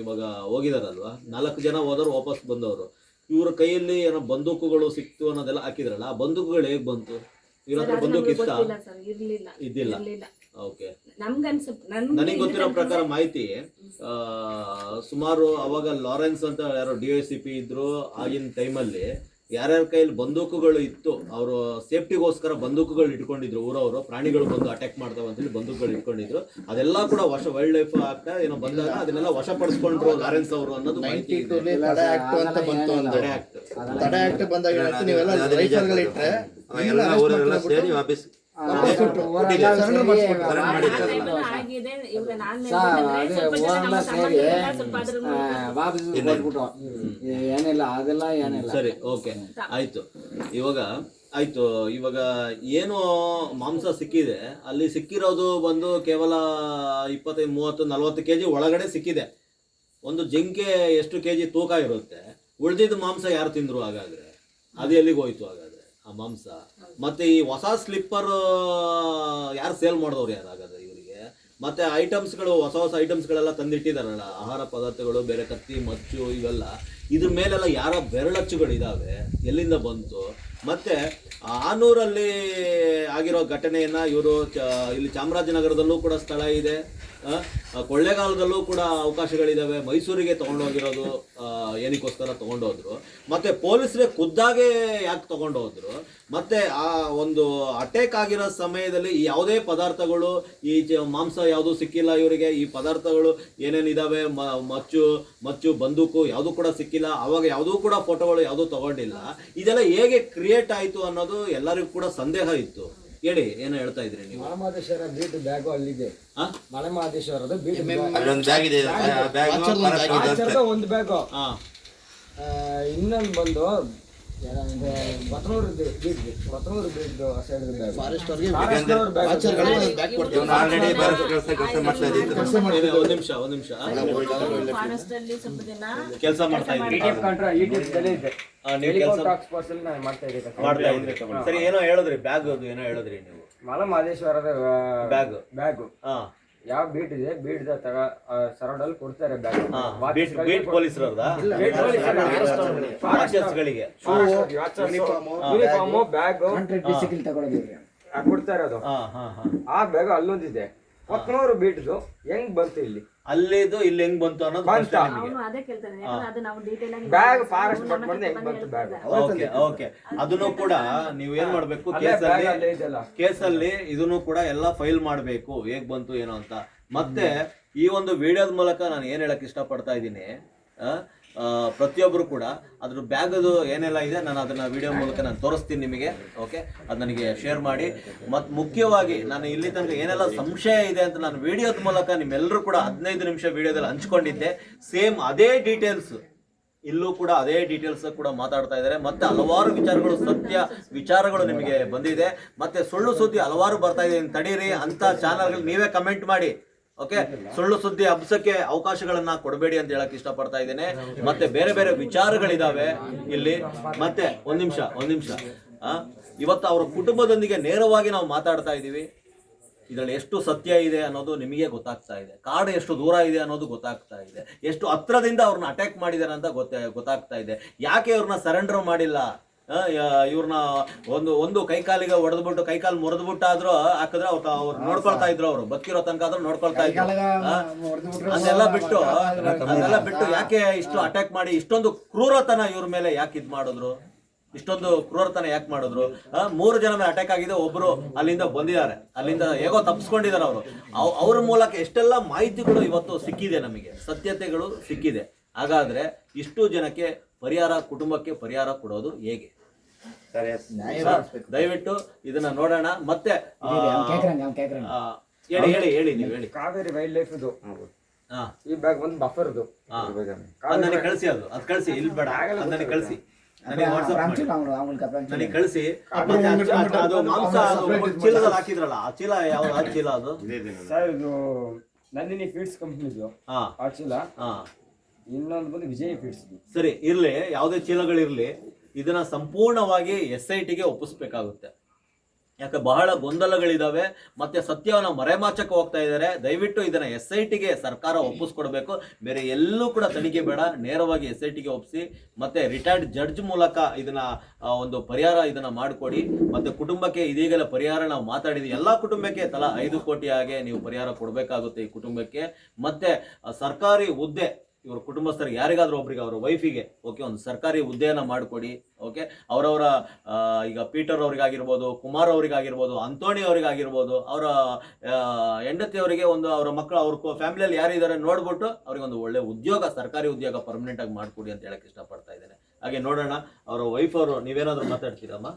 ಇವಾಗ ಹೋಗಿದಾರಲ್ವಾ, 4 ಜನ ಹೋದವ್ರು ವಾಪಸ್ ಬಂದವರು, ಇವ್ರ ಕೈಯಲ್ಲಿ ಏನೋ ಬಂದೂಕುಗಳು ಸಿಕ್ತು ಅನ್ನೋದೆಲ್ಲ ಹಾಕಿದ್ರಲ್ಲ, ಆ ಬಂದೂಕುಗಳು ಹೇಗ್ ಬಂತು? ಇವ್ರ ಹತ್ರ ಬಂದೂಕ್ ಇತ್ತ? ಇದ್ದಿಲ್ಲ. ಓಕೆ. ನನಗೆ ಗೊತ್ತಿರೋ ಪ್ರಕಾರ ಮಾಹಿತಿ, ಸುಮಾರು ಅವಾಗ ಲಾರೆನ್ಸ್ ಅಂತ ಯಾರೋ DSP ಇದ್ರು ಆಗಿನ ಟೈಮಲ್ಲಿ, ಯಾರ್ಯಾರ ಕೈಯಲ್ಲಿ ಬಂದೂಕುಗಳು ಇತ್ತು ಅವರು ಸೇಫ್ಟಿಗೋಸ್ಕರ ಬಂದೂಕುಗಳು ಇಟ್ಕೊಂಡಿದ್ರು. ಊರವರು ಪ್ರಾಣಿಗಳು ಬಂದು ಅಟ್ಯಾಕ್ ಮಾಡ್ತಾವ ಅಂತೇಳಿ ಬಂದೂಕುಗಳು ಇಟ್ಕೊಂಡಿದ್ರು. ಅದೆಲ್ಲ ಕೂಡ ವೈಲ್ಡ್ ಲೈಫ್ ಆಗ್ತಾ ಏನೋ ಬಂದಾಗ ಅದನ್ನೆಲ್ಲ ವಶಪಡಿಸ್ಕೊಂಡ್ರು ಲಾರೆನ್ಸ್ ಅವರು ಅನ್ನೋದು ಮಾಹಿತಿ. ತಡೆ ಆಕ್ಟ್ ಬಂದಾಗ ಸೇರಿ ವಾಪಸ್ ಏನಿಲ್ಲ, ಅದೆಲ್ಲ ಏನಿಲ್ಲ. ಸರಿ, ಓಕೆ, ಆಯ್ತು. ಇವಾಗ ಏನು ಮಾಂಸ ಸಿಕ್ಕಿದೆ, ಅಲ್ಲಿ ಸಿಕ್ಕಿರೋದು ಬಂದು ಕೇವಲ 25, 30, 40 kg ಒಳಗಡೆ ಸಿಕ್ಕಿದೆ. ಒಂದು ಜಿಂಕೆ ಎಷ್ಟು kg ತೂಕ ಇರುತ್ತೆ, ಉಳಿದಿದ್ದು ಮಾಂಸ ಯಾರು ತಿಂದ್ರು? ಹಾಗಾದ್ರೆ ಅದು ಎಲ್ಲಿಗೆ ಹೋಯ್ತು ಹಾಗಾದ್ರೆ ಆ ಮಾಂಸ? ಮತ್ತೆ ಈ ಹೊಸ ಸ್ಲಿಪ್ಪರ್ ಯಾರು ಸೇಲ್ ಮಾಡಿದವ್ರು ಯಾರು ಹಾಗಾದ್ರೆ ಇವರಿಗೆ? ಮತ್ತೆ ಐಟಮ್ಸ್ಗಳು, ಹೊಸ ಐಟಮ್ಸ್ಗಳೆಲ್ಲ ತಂದಿಟ್ಟಿದಾರಲ್ಲ, ಆಹಾರ ಪದಾರ್ಥಗಳು, ಬೇರೆ ಕತ್ತಿ, ಮಚ್ಚು, ಇವೆಲ್ಲ ಇದ್ರ ಮೇಲೆಲ್ಲ ಯಾರ ಬೆರಳಚ್ಚುಗಳಿದಾವೆ, ಎಲ್ಲಿಂದ ಬಂತು? ಮತ್ತೆ ಆನೂರಲ್ಲಿ ಆಗಿರೋ ಘಟನೆಯನ್ನ ಇವರು ಇಲ್ಲಿ ಚಾಮರಾಜನಗರದಲ್ಲೂ ಕೂಡ ಸ್ಥಳ ಇದೆ, ಕೊಳ್ಳೇಗಾಲದಲ್ಲೂ ಕೂಡ ಅವಕಾಶಗಳಿದಾವೆ. ಮೈಸೂರಿಗೆ ತಗೊಂಡೋಗಿರೋದು ಏನಕ್ಕೋಸ್ಕರ ತಗೊಂಡೋದ್ರು, ಮತ್ತೆ ಪೊಲೀಸರೇ ಖುದ್ದಾಗೆ ಯಾಕೆ ತಗೊಂಡೋದ್ರು? ಮತ್ತೆ ಆ ಒಂದು ಅಟ್ಯಾಕ್ ಆಗಿರೋ ಸಮಯದಲ್ಲಿ ಯಾವುದೇ ಪದಾರ್ಥಗಳು, ಈ ಮಾಂಸ ಯಾವುದೂ ಸಿಕ್ಕಿಲ್ಲ ಇವರಿಗೆ. ಈ ಪದಾರ್ಥಗಳು ಏನೇನಿದಾವೆ, ಮಚ್ಚು, ಬಂದೂಕು ಯಾವುದು ಕೂಡ ಸಿಕ್ಕಿಲ್ಲ. ಅವಾಗ ಯಾವುದೂ ಕೂಡ ಫೋಟೋಗಳು ಯಾವುದೂ ತಗೊಂಡಿಲ್ಲ. ಇದೆಲ್ಲ ಹೇಗೆ ಕ್ರಿಯೇಟ್ ಆಯಿತು ಅನ್ನೋದು ಎಲ್ಲರಿಗೂ ಕೂಡ ಸಂದೇಹ ಇತ್ತು. ಹೇಳಿ, ಏನೋ ಹೇಳ್ತಾ ಇದ್ರಿ ನೀವು? ಮಲೆಮಹದೇಶ್ವರ ಬೀಟ್ ಬ್ಯಾಗು ಅಲ್ಲಿದೆ. ಮಲೆಮಹದೇಶ್ವರದ ಬೀಟ್ ಅಲ್ಲೊಂದು ಬ್ಯಾಗ್ ಇದೆ, ಒಂದು ಬ್ಯಾಗು. ಇನ್ನೊಂದು ಬಂದು ಕೊತ್ತನೂರು ಬೀಟ್ ಸೈಡ್ ಒಂದ್ ನಿಮಿಷ ಕೆಲಸ ಮಾಡ್ತಾ ಸರಿ, ಏನೋ ಹೇಳಿದ್ರಿ, ಬ್ಯಾಗ್ ಅದು ಏನೋ ಹೇಳಿದ್ರಿ ನೀವು. ಮಲೆಮಹದೇಶ್ವರದ ಬ್ಯಾಗು ಯಾವ ಬೀಟ್ ಇದೆ, ಬೀಟ್ ಸರೌಂಡಲ್ಲಿ ಕೊಡ್ತಾರೆ ಬ್ಯಾಗ್. ಬೀಟ್ ಪೊಲೀಸರದ ಯೂನಿಫಾರ್ಮ್ ಬ್ಯಾಗ್ ಕೊಡ್ತಾರೆ. ಅದು ಆ ಬ್ಯಾಗ್ ಅಲ್ಲೊಂದಿದೆ. ಕೊತ್ತನೂರು ಬೀಟ್ದು ಹೆಂಗ್ ಬಂತು ಇಲ್ಲಿ, ಅಲ್ಲಿದು ಇಲ್ಲಿ ಹೆಂಗ್ ಬಂತು ಅನ್ನೋದು ಬ್ಯಾಗ್ ಫಾರೆಸ್ಟ್ ಡಿಪಾರ್ಟ್ಮೆಂಟ್ ಹೆಂಗ್ ಬಂತು ಬ್ಯಾಗ್? ಓಕೆ, ಅದನ್ನು ಕೂಡ ನೀವು ಏನ್ ಮಾಡ್ಬೇಕು, ಕೇಸಲ್ಲಿ ಇದನ್ನು ಕೂಡ ಎಲ್ಲ ಫೈಲ್ ಮಾಡ್ಬೇಕು, ಹೇಗ್ ಬಂತು ಏನೋ ಅಂತ. ಮತ್ತೆ ಈ ಒಂದು ವಿಡಿಯೋದ ಮೂಲಕ ನಾನು ಏನ್ ಹೇಳಕ್ ಇಷ್ಟಪಡ್ತಾ ಇದ್ದೀನಿ, ಪ್ರತಿಯೊಬ್ಬರು ಕೂಡ ಅದ್ರ ಬ್ಯಾಗ್ ಅದು ಏನೆಲ್ಲ ಇದೆ, ನಾನು ಅದನ್ನ ವಿಡಿಯೋ ಮೂಲಕ ನಾನು ತೋರಿಸ್ತೀನಿ ನಿಮಗೆ. ಓಕೆ, ಅದು ನನಗೆ ಶೇರ್ ಮಾಡಿ. ಮತ್ತು ಮುಖ್ಯವಾಗಿ ನಾನು ಇಲ್ಲಿ ತನಕ ಏನೆಲ್ಲ ಸಂಶಯ ಇದೆ ಅಂತ ನಾನು ವಿಡಿಯೋದ ಮೂಲಕ ನಿಮ್ಮೆಲ್ಲರೂ ಕೂಡ 15 ನಿಮಿಷ ವಿಡಿಯೋದಲ್ಲಿ ಹಂಚ್ಕೊಂಡಿದ್ದೆ. ಸೇಮ್ ಅದೇ ಡೀಟೇಲ್ಸ್ ಇಲ್ಲೂ ಕೂಡ ಅದೇ ಡೀಟೇಲ್ಸ್ ಕೂಡ ಮಾತಾಡ್ತಾ ಇದ್ದಾರೆ. ಮತ್ತೆ ಹಲವಾರು ವಿಚಾರಗಳು, ಸತ್ಯ ವಿಚಾರಗಳು ನಿಮಗೆ ಬಂದಿದೆ. ಮತ್ತೆ ಸುಳ್ಳು ಸುದ್ದಿ ಹಲವಾರು ಬರ್ತಾ ಇದೆ, ತಡೀರಿ ಅಂತ ಚಾನಲ್ಗಳು ನೀವೇ ಕಮೆಂಟ್ ಮಾಡಿ. ಓಕೆ, ಸುಳ್ಳು ಸುದ್ದಿ ಹಬ್ಸಕ್ಕೆ ಅವಕಾಶಗಳನ್ನ ಕೊಡಬೇಡಿ ಅಂತ ಹೇಳಕ್ ಇಷ್ಟಪಡ್ತಾ ಇದ್ದೇನೆ. ಮತ್ತೆ ಬೇರೆ ಬೇರೆ ವಿಚಾರಗಳಿದಾವೆ ಇಲ್ಲಿ. ಮತ್ತೆ ಒಂದ್ ನಿಮಿಷ ಇವತ್ತು ಅವರ ಕುಟುಂಬದೊಂದಿಗೆ ನೇರವಾಗಿ ನಾವು ಮಾತಾಡ್ತಾ ಇದ್ದೀವಿ. ಇದರಲ್ಲಿ ಎಷ್ಟು ಸತ್ಯ ಇದೆ ಅನ್ನೋದು ನಿಮಗೆ ಗೊತ್ತಾಗ್ತಾ ಇದೆ, ಕಾಡು ಎಷ್ಟು ದೂರ ಇದೆ ಅನ್ನೋದು ಗೊತ್ತಾಗ್ತಾ ಇದೆ, ಎಷ್ಟು ಹತ್ರದಿಂದ ಅವ್ರನ್ನ ಅಟ್ಯಾಕ್ ಮಾಡಿದ್ದಾರೆ ಅಂತ ಗೊತ್ತಾಗ್ತಾ ಇದೆ. ಯಾಕೆ ಇವ್ರನ್ನ ಸರೆಂಡರ್ ಮಾಡಿಲ್ಲ, ಇವ್ರನ್ನ ಒಂದು ಕೈಕಾಲಿಗೆ ಹೊಡೆದ್ಬಿಟ್ಟು ಕೈಕಾಲು ಮುರಿದ್ಬಿಟ್ಟಾದ್ರೂ ಹಾಕಿದ್ರೆ ಅವ್ರು ನೋಡ್ಕೊಳ್ತಾ ಇದ್ರು, ಅವ್ರು ಬದುಕಿರೋ ತನಕ ಆದ್ರೂ ನೋಡ್ಕೊಳ್ತಾ ಇದ್ರು. ಅದೆಲ್ಲ ಬಿಟ್ಟು ಯಾಕೆ ಇಷ್ಟು ಅಟ್ಯಾಕ್ ಮಾಡಿ ಇಷ್ಟೊಂದು ಕ್ರೂರತನ ಇವ್ರ ಮೇಲೆ ಯಾಕೆ ಇದ್ ಮಾಡಿದ್ರು, ಇಷ್ಟೊಂದು ಕ್ರೂರತನ ಯಾಕೆ ಮಾಡಿದ್ರು? 3 ಜನ ಮೇಲೆ ಅಟ್ಯಾಕ್ ಆಗಿದೆ, ಒಬ್ರು ಅಲ್ಲಿಂದ ಬಂದಿದ್ದಾರೆ, ಅಲ್ಲಿಂದ ಹೇಗೋ ತಪ್ಪಿಸ್ಕೊಂಡಿದ್ದಾರೆ ಅವರು. ಅವ್ರ ಮೂಲಕ ಎಷ್ಟೆಲ್ಲ ಮಾಹಿತಿಗಳು ಇವತ್ತು ಸಿಕ್ಕಿದೆ, ನಮಗೆ ಸತ್ಯತೆಗಳು ಸಿಕ್ಕಿದೆ. ಹಾಗಾದ್ರೆ ಇಷ್ಟು ಜನಕ್ಕೆ ಪರಿಹಾರ ಕುಟುಂಬಕ್ಕೆ ಪರಿಹಾರ ಕೊಡೋದು ಹೇಗೆ? ಸರಿ ದಯವಿಟ್ಟು ಇದನ್ನ ನೋಡೋಣ. ಮತ್ತೆ ಹೇಳಿ ನೀವು ಹೇಳಿ. ಕಾವೇರಿ ವೈಲ್ಡ್ ಲೈಫ್ ಇದು ಹಾ ಈ ಬ್ಯಾಗ್ ಒಂದು ಬಫರ್ದು ನನಗೆ ಕಳಿಸಿ, ಅದು ಕಳಿಸಿ, ಇಲ್ಲಿ ಬೇಡ, ನನಗೆ ಕಳಿಸಿ, ನನಗೆ ವಾಟ್ಸ್ಆಪ್ ನನಗೆ ಕಳಿಸಿ. ಅದು ಮಾಂಸ ಚೀಲದಲ್ಲಿ ಹಾಕಿದ್ರಲ್ಲ, ಆ ಚೀಲ ಯಾವ್ದು? ಆ ಚೀಲ ಅದು ಸರ್ ಇದು ನಂದಿನಿ ಫೀಡ್ಸ್ ಕಂಪ್ನಿದು ಹಾ ಆ ಚೀಲ, ಹಾ ಇನ್ನೊಂದು ಬಂದು ವಿಜಯ್ ಫೀಡ್ಸ್. ಸರಿ ಇರ್ಲಿ, ಯಾವುದೇ ಚೀಲಗಳಿರ್ಲಿ, ಇದನ್ನ ಸಂಪೂರ್ಣವಾಗಿ SITಗೆ ಒಪ್ಪಿಸ್ಬೇಕಾಗುತ್ತೆ. ಯಾಕೆ ಬಹಳ ಗೊಂದಲಗಳಿದಾವೆ, ಮತ್ತೆ ಸತ್ಯವನ್ನು ಮರೆಮಾಚಕ್ಕೆ ಹೋಗ್ತಾ ಇದ್ದಾರೆ. ದಯವಿಟ್ಟು ಇದನ್ನ SITಗೆ ಸರ್ಕಾರ ಒಪ್ಪಿಸ್ಕೊಡ್ಬೇಕು. ಬೇರೆ ಎಲ್ಲೂ ಕೂಡ ತನಿಖೆ ಬೇಡ, ನೇರವಾಗಿ SITಗೆ ಒಪ್ಪಿಸಿ. ಮತ್ತೆ ರಿಟೈರ್ಡ್ ಜಡ್ಜ್ ಮೂಲಕ ಇದನ್ನ ಒಂದು ಪರಿಹಾರ ಇದನ್ನ ಮಾಡಿಕೊಡಿ. ಮತ್ತೆ ಕುಟುಂಬಕ್ಕೆ ಇದೀಗಲೇ ಪರಿಹಾರ ನಾವು ಮಾತಾಡಿದ್ವಿ, ಎಲ್ಲಾ ಕುಟುಂಬಕ್ಕೆ ತಲಾ 5 ಕೋಟಿ ಹಾಗೆ ನೀವು ಪರಿಹಾರ ಕೊಡಬೇಕಾಗುತ್ತೆ ಈ ಕುಟುಂಬಕ್ಕೆ. ಮತ್ತೆ ಸರ್ಕಾರಿ ಹುದ್ದೆ ಇವ್ರ ಕುಟುಂಬಸ್ಥರಿಗೆ ಯಾರಿಗಾದ್ರೂ ಒಬ್ರಿಗೆ, ಅವ್ರ ವೈಫಿಗೆ ಓಕೆ ಒಂದು ಸರ್ಕಾರಿ ಹುದ್ದೆಯನ್ನ ಮಾಡಿಕೊಡಿ. ಓಕೆ ಅವರವರ ಈಗ ಪೀಟರ್ ಅವರಿಗಾಗಿರ್ಬೋದು, ಕುಮಾರ್ ಅವರಿಗಾಗಿರ್ಬೋದು, ಅಂತೋಣಿ ಅವರಿಗಾಗಿರ್ಬೋದು, ಅವರ ಹೆಂಡತಿಯವರಿಗೆ ಒಂದು, ಅವರ ಮಕ್ಕಳು, ಅವ್ರ ಫ್ಯಾಮಿಲಿಯಲ್ಲಿ ಯಾರಿದ್ದಾರೆ ನೋಡ್ಬಿಟ್ಟು ಅವ್ರಿಗೆ ಒಂದು ಒಳ್ಳೆ ಉದ್ಯೋಗ, ಸರ್ಕಾರಿ ಉದ್ಯೋಗ ಪರ್ಮನೆಂಟ್ ಆಗಿ ಮಾಡಿಕೊಡಿ ಅಂತ ಹೇಳಕ್ ಇಷ್ಟಪಡ್ತಾ ಇದ್ದೇನೆ. ಹಾಗೆ ನೋಡೋಣ ಅವರ ವೈಫ್ ಅವರು, ನೀವೇನಾದ್ರೂ ಮಾತಾಡ್ತೀರಮ್ಮ?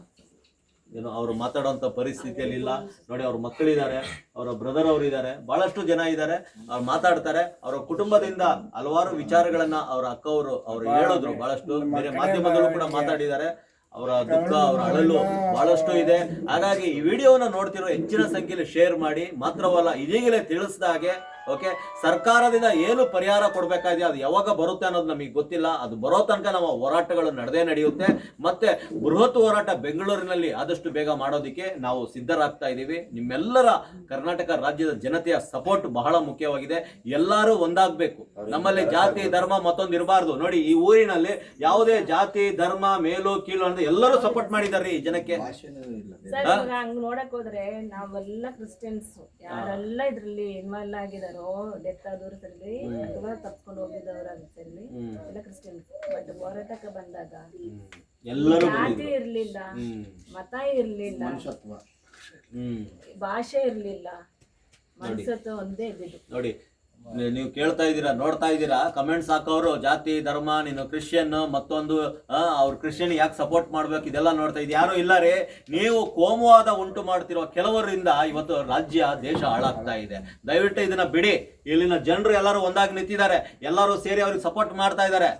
ಏನು ಅವರು ಮಾತಾಡೋಂಥ ಪರಿಸ್ಥಿತಿಯಲ್ಲಿ ಇಲ್ಲ ನೋಡಿ. ಅವ್ರ ಮಕ್ಕಳಿದ್ದಾರೆ, ಅವರ ಬ್ರದರ್ ಅವರು ಇದ್ದಾರೆ, ಬಹಳಷ್ಟು ಜನ ಇದ್ದಾರೆ, ಅವ್ರು ಮಾತಾಡ್ತಾರೆ. ಅವರ ಕುಟುಂಬದಿಂದ ಹಲವಾರು ವಿಚಾರಗಳನ್ನ ಅವರ ಅಕ್ಕವರು ಅವ್ರು ಹೇಳಿದ್ರು, ಬಹಳಷ್ಟು ಬೇರೆ ಮಾಧ್ಯಮದಲ್ಲೂ ಕೂಡ ಮಾತಾಡಿದ್ದಾರೆ. ಅವರ ದುಃಖ, ಅವರ ಅಳಲು ಬಹಳಷ್ಟು ಇದೆ. ಹಾಗಾಗಿ ಈ ವಿಡಿಯೋನ ನೋಡ್ತಿರೋ ಹೆಚ್ಚಿನ ಸಂಖ್ಯೆಯಲ್ಲಿ ಶೇರ್ ಮಾಡಿ. ಮಾತ್ರವಲ್ಲ, ಇದೀಗಲೇ ತಿಳಿಸಿದ ಹಾಗೆ ಓಕೆ ಸರ್ಕಾರದಿಂದ ಏನು ಪರಿಹಾರ ಕೊಡಬೇಕಾಗಿದೆ, ಅದು ಯಾವಾಗ ಬರುತ್ತೆ ಅನ್ನೋದು ನಮಗೆ ಗೊತ್ತಿಲ್ಲ. ಅದು ಬರೋ ತನಕ ನಮ್ಮ ಹೋರಾಟಗಳು ನಡೆಯುತ್ತೆ. ಮತ್ತೆ ಬೃಹತ್ ಹೋರಾಟ ಬೆಂಗಳೂರಿನಲ್ಲಿ ಆದಷ್ಟು ಬೇಗ ಮಾಡೋದಕ್ಕೆ ನಾವು ಸಿದ್ಧರಾಗ್ತಾ ಇದ್ದೀವಿ. ನಿಮ್ಮೆಲ್ಲರ ಕರ್ನಾಟಕ ರಾಜ್ಯದ ಜನತೆಯ ಸಪೋರ್ಟ್ ಬಹಳ ಮುಖ್ಯವಾಗಿದೆ. ಎಲ್ಲರೂ ಒಂದಾಗಬೇಕು. ನಮ್ಮಲ್ಲಿ ಜಾತಿ ಧರ್ಮ ಮತ್ತೊಂದು ಇರಬಾರ್ದು. ನೋಡಿ, ಈ ಊರಿನಲ್ಲಿ ಯಾವುದೇ ಜಾತಿ ಧರ್ಮ ಮೇಲು ಕೀಳು ಅಂತ ಎಲ್ಲರೂ ಸಪೋರ್ಟ್ ಮಾಡಿದಾರೆ ಈ ಜನಕ್ಕೆ. ಹಂಗ್ ನೋಡಕ್ ಹೋದ್ರೆ ನಾವೆಲ್ಲ ಕ್ರಿಶ್ಚಿಯನ್ಸ್, ಯಾರೆಲ್ಲ ಇದ್ರಲ್ಲಿ ಇನ್ವಾಲ್ವ್ ಆಗಿದಾರೋ, ಡೆತ್ ಆದವ್ರ ಸರಿ ಅಥವಾ ತಪ್ಸ್ಕೊಂಡು ಹೋಗಿದ್ದವ್ರ ಸರಿ ಎಲ್ಲ ಕ್ರಿಶ್ಚಿಯನ್ಸ್. ಬಟ್ ಹೋರಾಟಕ್ಕೆ ಬಂದಾಗ ಎಲ್ಲರೂ ಜಾತಿ ಇರ್ಲಿಲ್ಲ, ಮತ ಇರ್ಲಿಲ್ಲ, ಭಾಷೆ ಇರ್ಲಿಲ್ಲ, ಮನುಷ್ಯತ್ವ ಒಂದೇ ಇದ್ದಿದ್ದು. ನೋಡಿ, ನೀವು ಕೇಳ್ತಾ ಇದ್ದೀರಾ, ನೋಡ್ತಾ ಇದ್ದೀರಾ, ಕಮೆಂಟ್ಸ್ ಹಾಕೋರು ಜಾತಿ ಧರ್ಮ, ನೀನು ಕ್ರಿಶ್ಚಿಯನ್, ಮತ್ತೊಂದು ಅವ್ರು ಕ್ರಿಶ್ಚಿಯನ್ ಯಾಕೆ ಸಪೋರ್ಟ್ ಮಾಡ್ಬೇಕು, ಇದೆಲ್ಲ ನೋಡ್ತಾ ಇದ್ದೀವಿ. ಯಾರು ಇಲ್ಲ ರೀ, ನೀವು ಕೋಮುವಾದ ಉಂಟು ಮಾಡ್ತಿರೋ ಕೆಲವರಿಂದ ಇವತ್ತು ರಾಜ್ಯ ದೇಶ ಹಾಳಾಗ್ತಾ ಇದೆ. ದಯವಿಟ್ಟು ಇದನ್ನ ಬಿಡಿ. ಇಲ್ಲಿನ ಜನರು ಎಲ್ಲರೂ ಒಂದಾಗಿ ನಿಂತಿದ್ದಾರೆ, ಎಲ್ಲರೂ ಸೇರಿ ಅವ್ರಿಗೆ ಸಪೋರ್ಟ್ ಮಾಡ್ತಾ ಇದ್ದಾರೆ.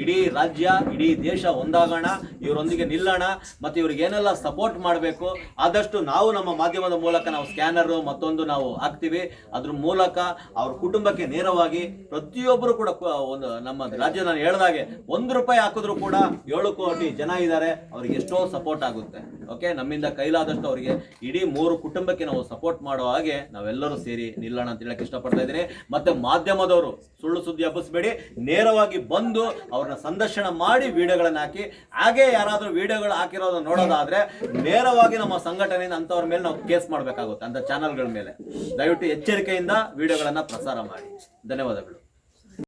ಇಡೀ ರಾಜ್ಯ, ಇಡೀ ದೇಶ ಒಂದಾಗೋಣ, ಇವರೊಂದಿಗೆ ನಿಲ್ಲೋಣ. ಮತ್ತು ಇವ್ರಿಗೆ ಏನೆಲ್ಲ ಸಪೋರ್ಟ್ ಮಾಡಬೇಕು ಆದಷ್ಟು ನಾವು ನಮ್ಮ ಮಾಧ್ಯಮದ ಮೂಲಕ ನಾವು ಸ್ಕ್ಯಾನರು ಮತ್ತೊಂದು ನಾವು ಹಾಕ್ತೀವಿ. ಅದ್ರ ಮೂಲಕ ಅವ್ರ ಕುಟುಂಬಕ್ಕೆ ನೇರವಾಗಿ ಪ್ರತಿಯೊಬ್ಬರು ಕೂಡ ಒಂದು ನಮ್ಮ ರಾಜ್ಯ, ನಾನು ಹೇಳ್ದಾಗೆ ₹1 ಹಾಕಿದ್ರು ಕೂಡ 7 ಕೋಟಿ ಜನ ಇದ್ದಾರೆ, ಅವ್ರಿಗೆ ಎಷ್ಟೋ ಸಪೋರ್ಟ್ ಆಗುತ್ತೆ. ಓಕೆ, ನಮ್ಮಿಂದ ಕೈಲಾದಷ್ಟು ಅವರಿಗೆ ಇಡೀ 3 ಕುಟುಂಬಕ್ಕೆ ನಾವು ಸಪೋರ್ಟ್ ಮಾಡೋ ಹಾಗೆ ನಾವೆಲ್ಲರೂ ಸೇರಿ ನಿಲ್ಲೋಣ ಅಂತ ಹೇಳಕ್ಕೆ ಇಷ್ಟಪಡ್ತಾ ಇದ್ದೀನಿ. ಮತ್ತೆ ಮಾಧ್ಯಮದವರು ಸುಳ್ಳು ಸುದ್ದಿ ಹಬ್ಬಿಸಬೇಡಿ, ನೇರವಾಗಿ ಬಂದು ಅವ್ರನ್ನ ಸಂದರ್ಶನ ಮಾಡಿ ವಿಡಿಯೋಗಳನ್ನ ಹಾಕಿ. ಹಾಗೆ ಯಾರಾದ್ರೂ ವಿಡಿಯೋಗಳು ಹಾಕಿರೋದನ್ನ ನೋಡೋದಾದ್ರೆ ನೇರವಾಗಿ ನಮ್ಮ ಸಂಘಟನೆಯಿಂದ ಅಂತವ್ರ ಮೇಲೆ ನಾವು ಕೇಸ್ ಮಾಡಬೇಕಾಗುತ್ತೆ, ಅಂತ ಚಾನೆಲ್ಗಳ ಮೇಲೆ. ದಯವಿಟ್ಟು ಎಚ್ಚರಿಕೆಯಿಂದ ವಿಡಿಯೋಗಳನ್ನ ಪ್ರಸಾರ ಮಾಡಿ. ಧನ್ಯವಾದಗಳು.